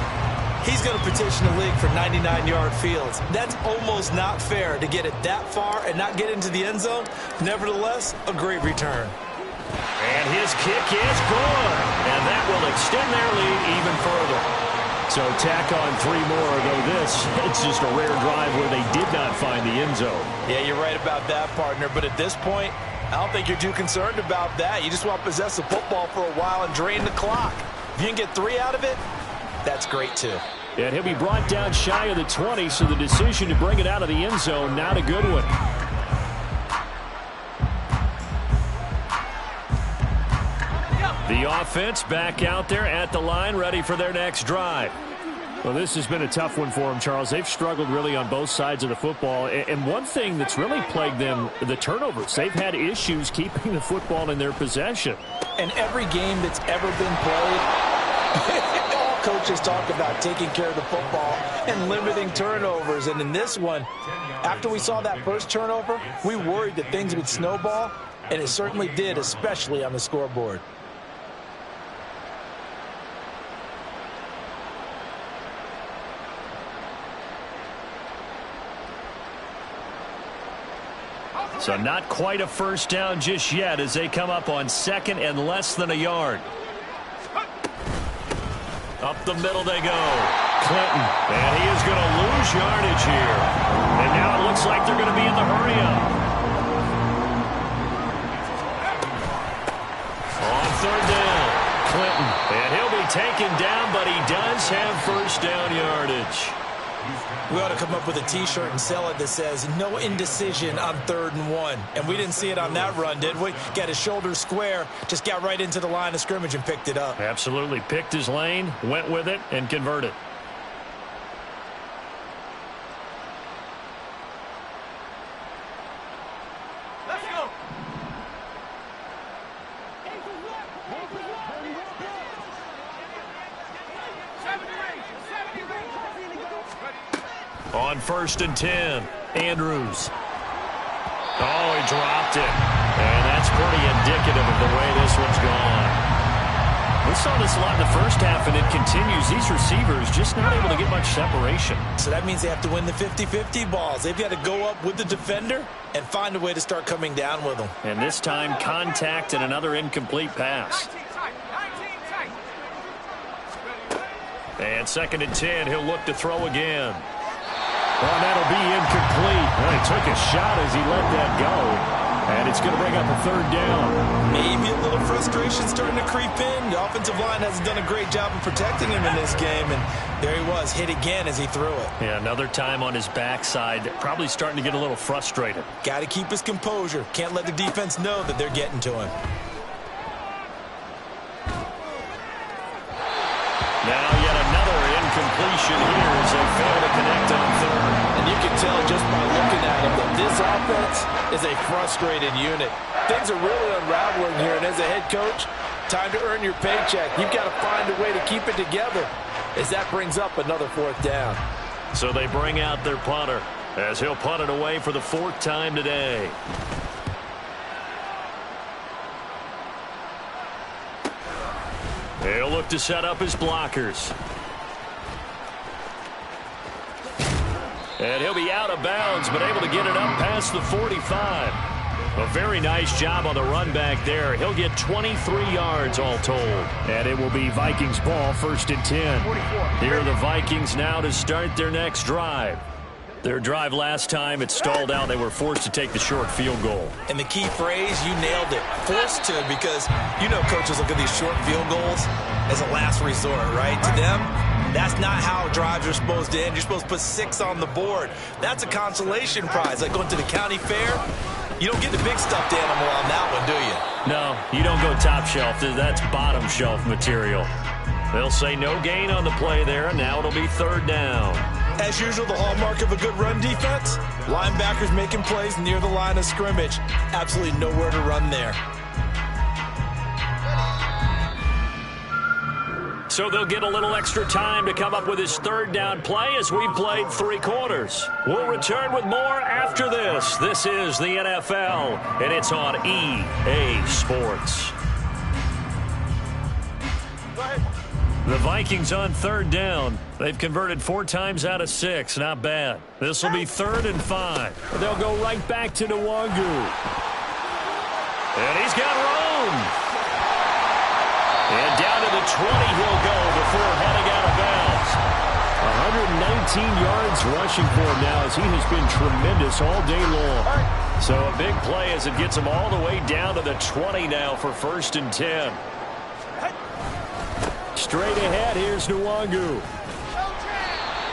he's going to petition the league for 99-yard fields. That's almost not fair to get it that far and not get into the end zone. Nevertheless, a great return. And his kick is good. And that will extend their lead even further. So tack on 3 more, though it's just a rare drive where they did not find the end zone. Yeah, you're right about that, partner. But at this point, I don't think you're too concerned about that. You just want to possess the football for a while and drain the clock. If you can get 3 out of it, that's great, too. And he'll be brought down shy of the 20, so the decision to bring it out of the end zone, not a good one. The offense back out there at the line, ready for their next drive. Well, this has been a tough one for them, Charles. They've struggled really on both sides of the football. And one thing that's really plagued them, the turnovers. They've had issues keeping the football in their possession. And every game that's ever been played, all coaches talk about taking care of the football and limiting turnovers. And in this one, after we saw that first turnover, we worried that things would snowball, and it certainly did, especially on the scoreboard. So not quite a first down just yet as they come up on 2nd and less than a yard. Up the middle they go. Clinton. And he is going to lose yardage here. And now it looks like they're going to be in the hurry-up. On third down, Clinton. And he'll be taken down, but he does have first down yardage. We ought to come up with a T-shirt and sell it that says, no indecision on 3rd and 1. And we didn't see it on that run, did we? Got his shoulders square, just got right into the line of scrimmage and picked it up. Absolutely. Picked his lane, went with it, and converted. Let's go. On 1st and 10, Andrews. Oh, he dropped it. And that's pretty indicative of the way this one's gone. We saw this a lot in the first half, and it continues. These receivers just not able to get much separation. So that means they have to win the 50-50 balls. They've got to go up with the defender and find a way to start coming down with them. And this time, contact and another incomplete pass. 19 tight. And 2nd and 10, he'll look to throw again. Well, that'll be incomplete. Well, he took a shot as he let that go. And it's going to bring up a 3rd down. Maybe a little frustration starting to creep in. The offensive line hasn't done a great job of protecting him in this game. And there he was, hit again as he threw it. Yeah, another time on his backside. Probably starting to get a little frustrated. Got to keep his composure. Can't let the defense know that they're getting to him. Now yet another incompletion here as they fail to connect on 3rd. And you can tell just by looking at him that this offense is a frustrated unit. Things are really unraveling here, and as a head coach, time to earn your paycheck. You've got to find a way to keep it together as that brings up another 4th down. So they bring out their punter as he'll punt it away for the 4th time today. He'll look to set up his blockers. And he'll be out of bounds, but able to get it up past the 45. A very nice job on the run back there. He'll get 23 yards all told. And it will be Vikings ball, 1st and 10. Here are the Vikings now to start their next drive. Their drive last time, it stalled out. They were forced to take the short field goal. And the key phrase, you nailed it. Forced to, because you know coaches look at these short field goals as a last resort, right? To them, that's not how drives are supposed to end. You're supposed to put 6 on the board. That's a consolation prize. Like going to the county fair, you don't get the big stuffed animal on that one, do you? No, you don't go top shelf. That's bottom shelf material. They'll say no gain on the play there, and now it'll be 3rd down. As usual, the hallmark of a good run defense, linebackers making plays near the line of scrimmage. Absolutely nowhere to run there. So they'll get a little extra time to come up with his 3rd down play as we've played 3 quarters. We'll return with more after this. This is the NFL, and it's on EA Sports. The Vikings on 3rd down. They've converted 4 times out of 6. Not bad. This will be 3rd and 5. They'll go right back to Nwangu. And he's got room. And down to the 20 he'll go before heading out of bounds. 119 yards rushing for him now as he has been tremendous all day long. So a big play as it gets him all the way down to the 20 now for 1st and 10. Straight ahead, here's Nwangu.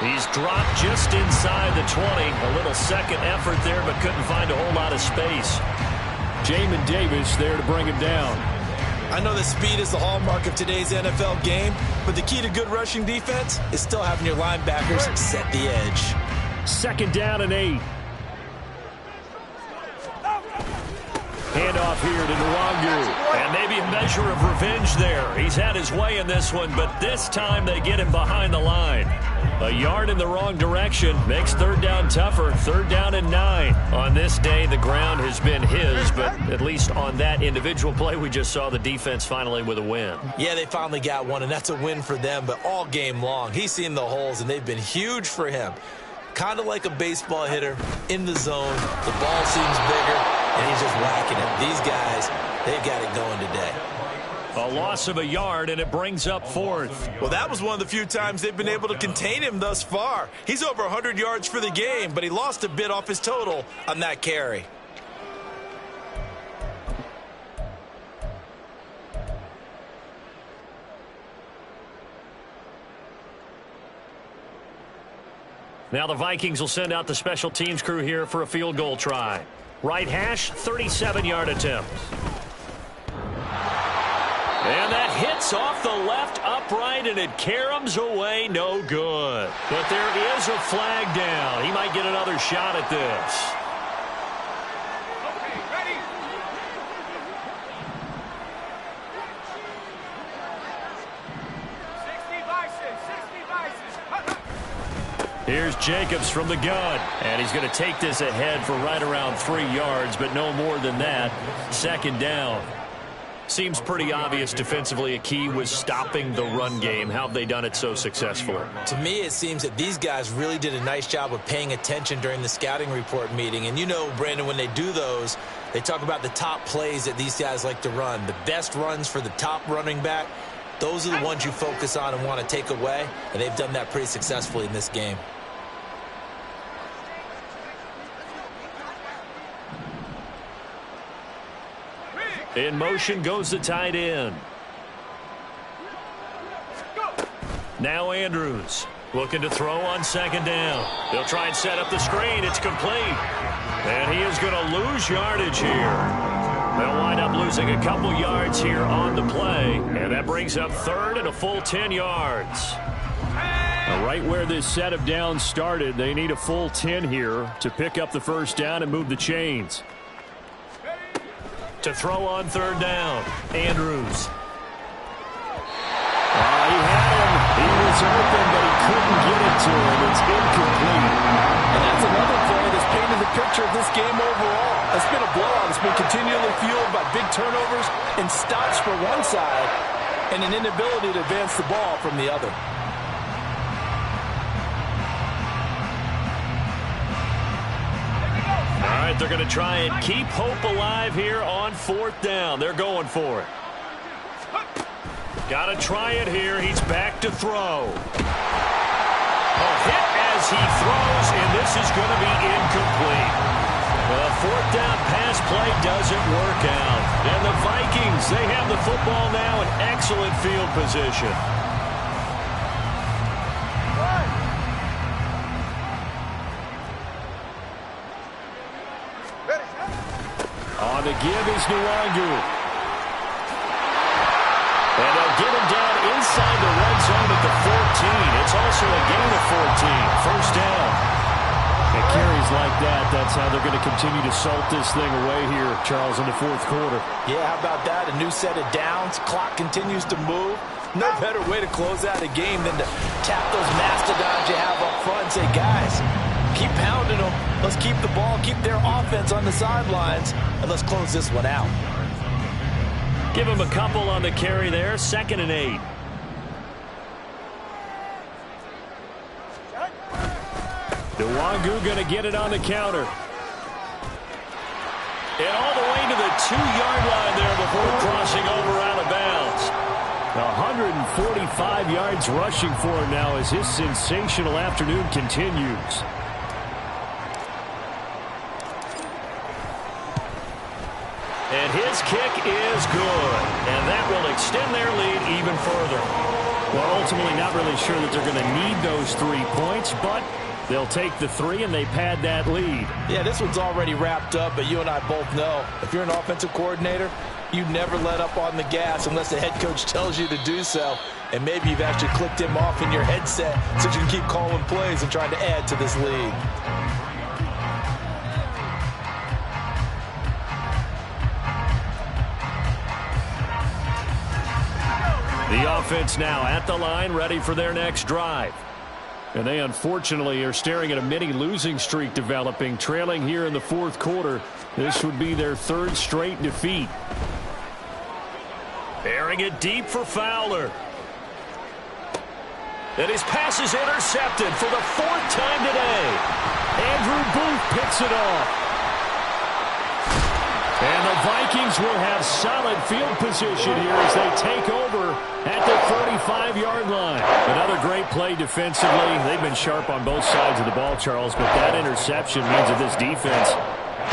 He's dropped just inside the 20. A little second effort there, but couldn't find a whole lot of space. Jamin Davis there to bring him down. I know that speed is the hallmark of today's NFL game, but the key to good rushing defense is still having your linebackers set the edge. 2nd down and 8. Handoff here to Nwangu. And maybe a measure of revenge there. He's had his way in this one, but this time they get him behind the line. A yard in the wrong direction makes 3rd down tougher. 3rd down and 9. On this day, the ground has been his, but at least on that individual play, we just saw the defense finally with a win. Yeah, they finally got one, and that's a win for them, but all game long, he's seen the holes, and they've been huge for him. Kind of like a baseball hitter in the zone. The ball seems bigger, and he's just whacking it. These guys, they've got it going today. A loss of a yard, and it brings up fourth. Well, that was one of the few times they've been able to contain him thus far. He's over 100 yards for the game, but he lost a bit off his total on that carry. Now the Vikings will send out the special teams crew here for a field goal try. Right hash, 37-yard attempt. And that hits off the left upright, and it caroms away, no good. But there is a flag down. He might get another shot at this. Okay, ready? Here's Jacobs from the gun, and he's going to take this ahead for right around 3 yards, but no more than that. Second down. Seems pretty obvious defensively a key was stopping the run game. How have they done it so successfully? To me, it seems that these guys really did a nice job of paying attention during the scouting report meeting. And you know, Brandon, when they do those, they talk about the top plays that these guys like to run. The best runs for the top running back, those are the ones you focus on and want to take away. And they've done that pretty successfully in this game. In motion goes the tight end. Now Andrews looking to throw on second down. They'll try and set up the screen. It's complete. And he is going to lose yardage here. They'll wind up losing a couple yards here on the play. And that brings up third and a full 10 yards. Now, right where this set of downs started, they need a full 10 here to pick up the first down and move the chains. To throw on third down, Andrews. He had him. He was open, but he couldn't get it to him. It's incomplete. And that's another play that's painted the picture of this game overall. It's been a blowout. It's been continually fueled by big turnovers and stops for one side and an inability to advance the ball from the other. All right, they're going to try and keep hope alive here on fourth down. They're going for it. Got to try it here. He's back to throw. A hit as he throws, and this is going to be incomplete. The fourth down pass play doesn't work out. And the Vikings, they have the football now in excellent field position. On the give is Nwangu. And they'll get him down inside the red zone at the 14. It's also a gain of 14. First down. And carries like that, that's how they're going to continue to salt this thing away here, Charles, in the fourth quarter. Yeah, how about that? A new set of downs. Clock continues to move. No better way to close out a game than to tap those mastodons you have up front and say, guys, keep pounding them. Let's keep the ball, keep their offense on the sidelines, and let's close this one out. Give him a couple on the carry there. 2nd and 8. Nwangu going to get it on the counter. And all the way to the 2-yard line there before crossing over out of bounds. 145 yards rushing for him now as his sensational afternoon continues. And his kick is good. And that will extend their lead even further. Well, ultimately not really sure that they're going to need those 3 points, but they'll take the 3 and they pad that lead. Yeah, this one's already wrapped up, but you and I both know if you're an offensive coordinator, you never let up on the gas unless the head coach tells you to do so. And maybe you've actually clicked him off in your headset so you can keep calling plays and trying to add to this lead. The offense now at the line, ready for their next drive. And they unfortunately are staring at a mini losing streak developing, trailing here in the fourth quarter. This would be their 3rd straight defeat. Airing it deep for Fowler. And his pass is intercepted for the 4th time today. Andrew Booth picks it off. And the Vikings will have solid field position here as they take over at the 45-yard line. Another great play defensively. They've been sharp on both sides of the ball, Charles, but that interception means that this defense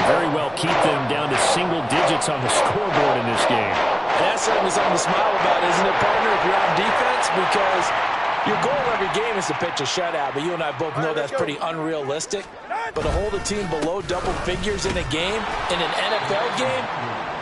very well keep them down to single digits on the scoreboard in this game. And that's certainly something to smile about, isn't it, partner, if you're on defense? Because your goal every game is to pitch a shutout, but you and I both know that's pretty unrealistic. But to hold a team below double figures in a game, in an NFL game,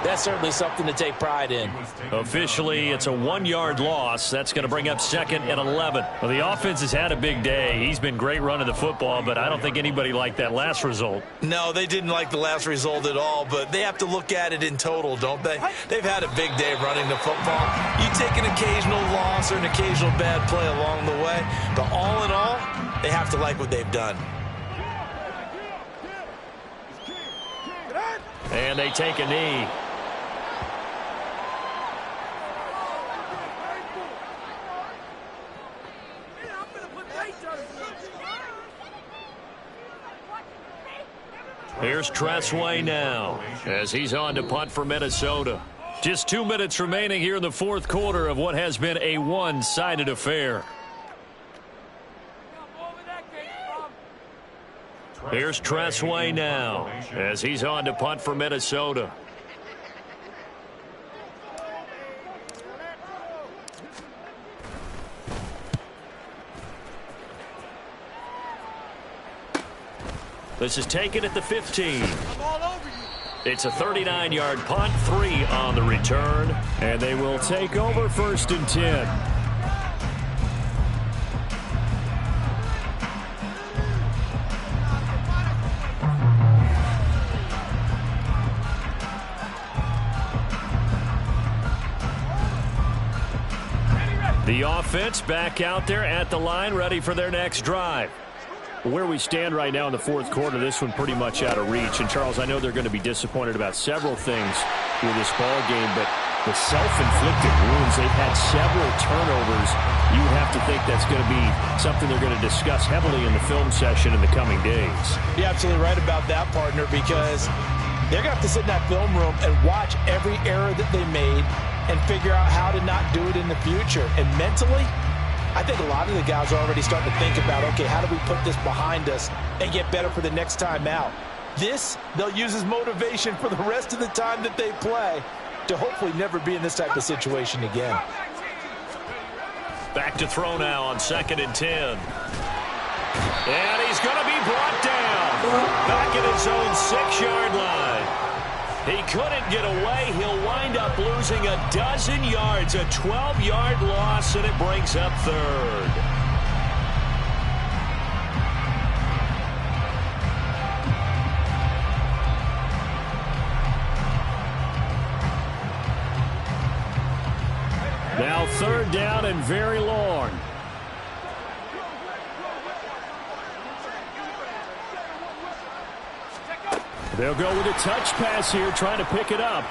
that's certainly something to take pride in. Officially, it's a 1-yard loss. That's going to bring up 2nd and 11. Well, the offense has had a big day. He's been great running the football, but I don't think anybody liked that last result. No, they didn't like the last result at all, but they have to look at it in total, don't they? They've had a big day running the football. You take an occasional loss or an occasional bad play along the way, but all in all, they have to like what they've done. And they take a knee. Here's Tressway now as he's on to punt for Minnesota. Just 2 minutes remaining here in the fourth quarter of what has been a one-sided affair. Here's Tressway now as he's on to punt for Minnesota. This is taken at the 15. It's a 39-yard punt, 3 on the return, and they will take over 1st and 10. The offense back out there at the line, ready for their next drive. Where we stand right now in the fourth quarter, this one pretty much out of reach. And, Charles, I know they're going to be disappointed about several things with this ball game, but the self-inflicted wounds, they've had several turnovers. You have to think that's going to be something they're going to discuss heavily in the film session in the coming days. You're absolutely right about that, partner, because they're going to have to sit in that film room and watch every error that they made and figure out how to not do it in the future. And mentally, I think a lot of the guys are already starting to think about, okay, how do we put this behind us and get better for the next time out? This, they'll use as motivation for the rest of the time that they play to hopefully never be in this type of situation again. Back to throw now on 2nd and 10. And he's going to be brought down. Back at his own 6-yard line. He couldn't get away. He'll wind up losing a dozen yards, a 12-yard loss, and it brings up 3rd. Now 3rd down and very long. They'll go with a touch pass here, trying to pick it up.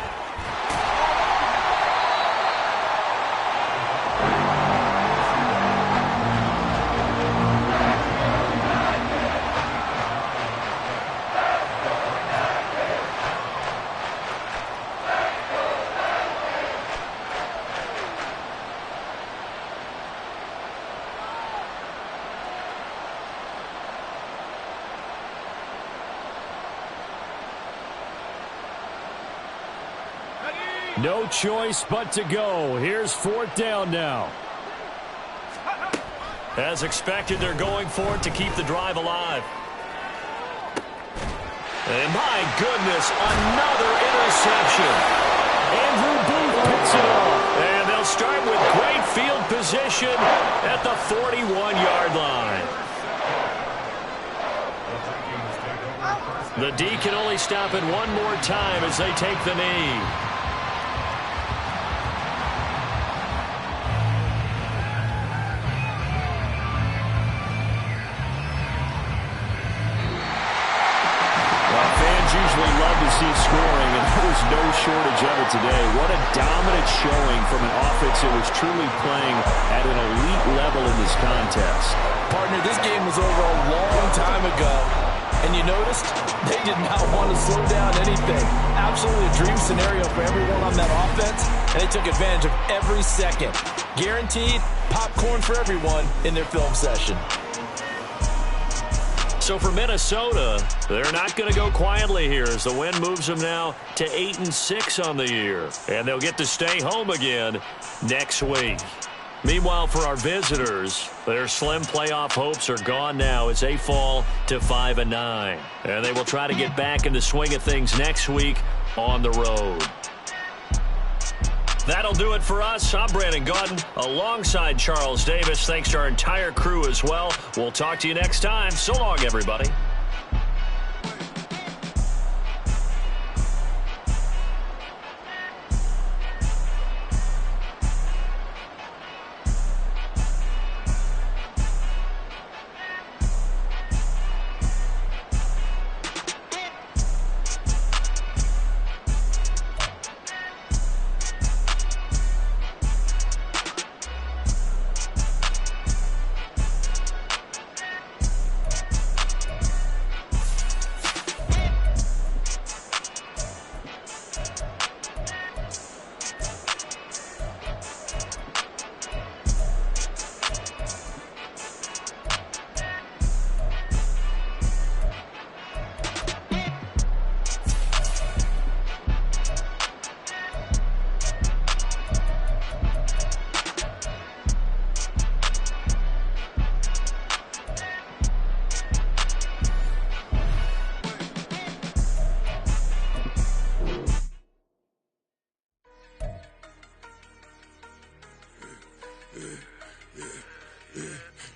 No choice but to go. Here's 4th down now. As expected, they're going for it to keep the drive alive. And my goodness, another interception. Andrew Booth picks it off. And they'll start with great field position at the 41-yard line. The D can only stop it one more time as they take the knee. See scoring, and there was no shortage of it today. What a dominant showing from an offense that was truly playing at an elite level in this contest. Partner, this game was over a long time ago, And you noticed they did not want to slow down anything. Absolutely a dream scenario for everyone on that offense, and they took advantage of every second. Guaranteed popcorn for everyone in their film session. So for Minnesota, they're not going to go quietly here as the win moves them now to 8-6 on the year. And they'll get to stay home again next week. Meanwhile, for our visitors, their slim playoff hopes are gone now as they fall to 5-9. And they will try to get back in the swing of things next week on the road. That'll do it for us. I'm Brandon Gaudin alongside Charles Davis. Thanks to our entire crew as well. We'll talk to you next time. So long, everybody.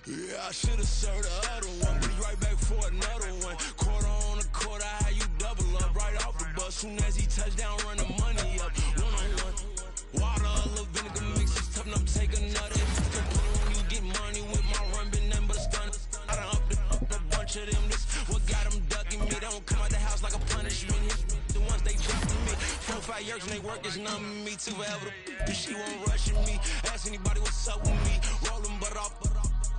Yeah, I should've served the other one. Be right back for another one. Quarter on a quarter, how you double up right off the bus. Soon as he touch down, run the money up. One-on-one. Water, a little vinegar mix is tough enough, take another. When you get money with my run, been nothing but a stun. I done up a bunch of them. This what got them ducking me. They don't come out the house like a punishment. The ones they dropping me. 4 or 5 years and they work is numbing me. Too forever the she won't rush me. Ask anybody what's up with me. Rollin' but off.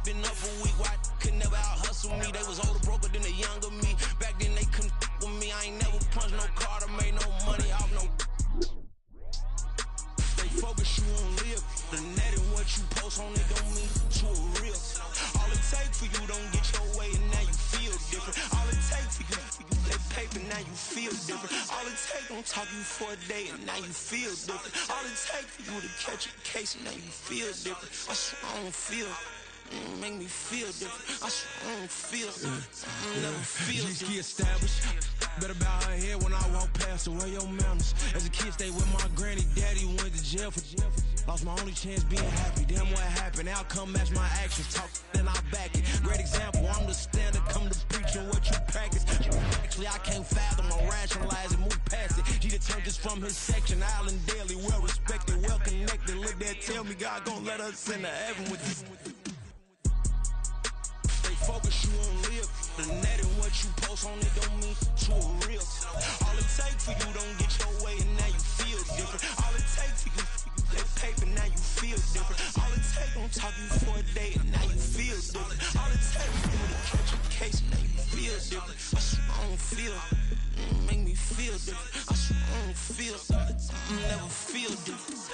Been up a week, why could never out hustle me? They was older, broker than the younger me. Back then they couldn't with me. I ain't never punched no card or made no money off no. They focus you on live. The net and what you post on it don't mean to a real. All it take for you don't get your way and now you feel different. All it take for you that paper now you feel different. All it take don't talk you for a day and now you feel different. All it take for you to catch a case and now you feel different. I swear I don't feel. Make me feel different. I swear I don't feel. Never feel different. Established. Better bow her head when I walk past her. Where your manners? As a kid, stayed with my granny. Daddy went to jail for. Lost my only chance being happy. Damn, what happened? Outcome match my actions. Talk, then I back it. Great example. I'm the standard. Come to preaching what you practice. Actually, I can't fathom or rationalize it. Move past it. He turned this from his section. Island Daily, well respected, well connected. Look there, tell me God gon' let us into heaven with this. Focus you on live. The net and what you post on it don't mean to a real. All it take for you don't get your way and now you feel different. All it take for you that paper now you feel different. All it take don't talk you for a day and now you feel different. All it take for you to catch a case and now you feel different. I swear I don't feel. Make me feel different. I swear I don't feel. Never feel different.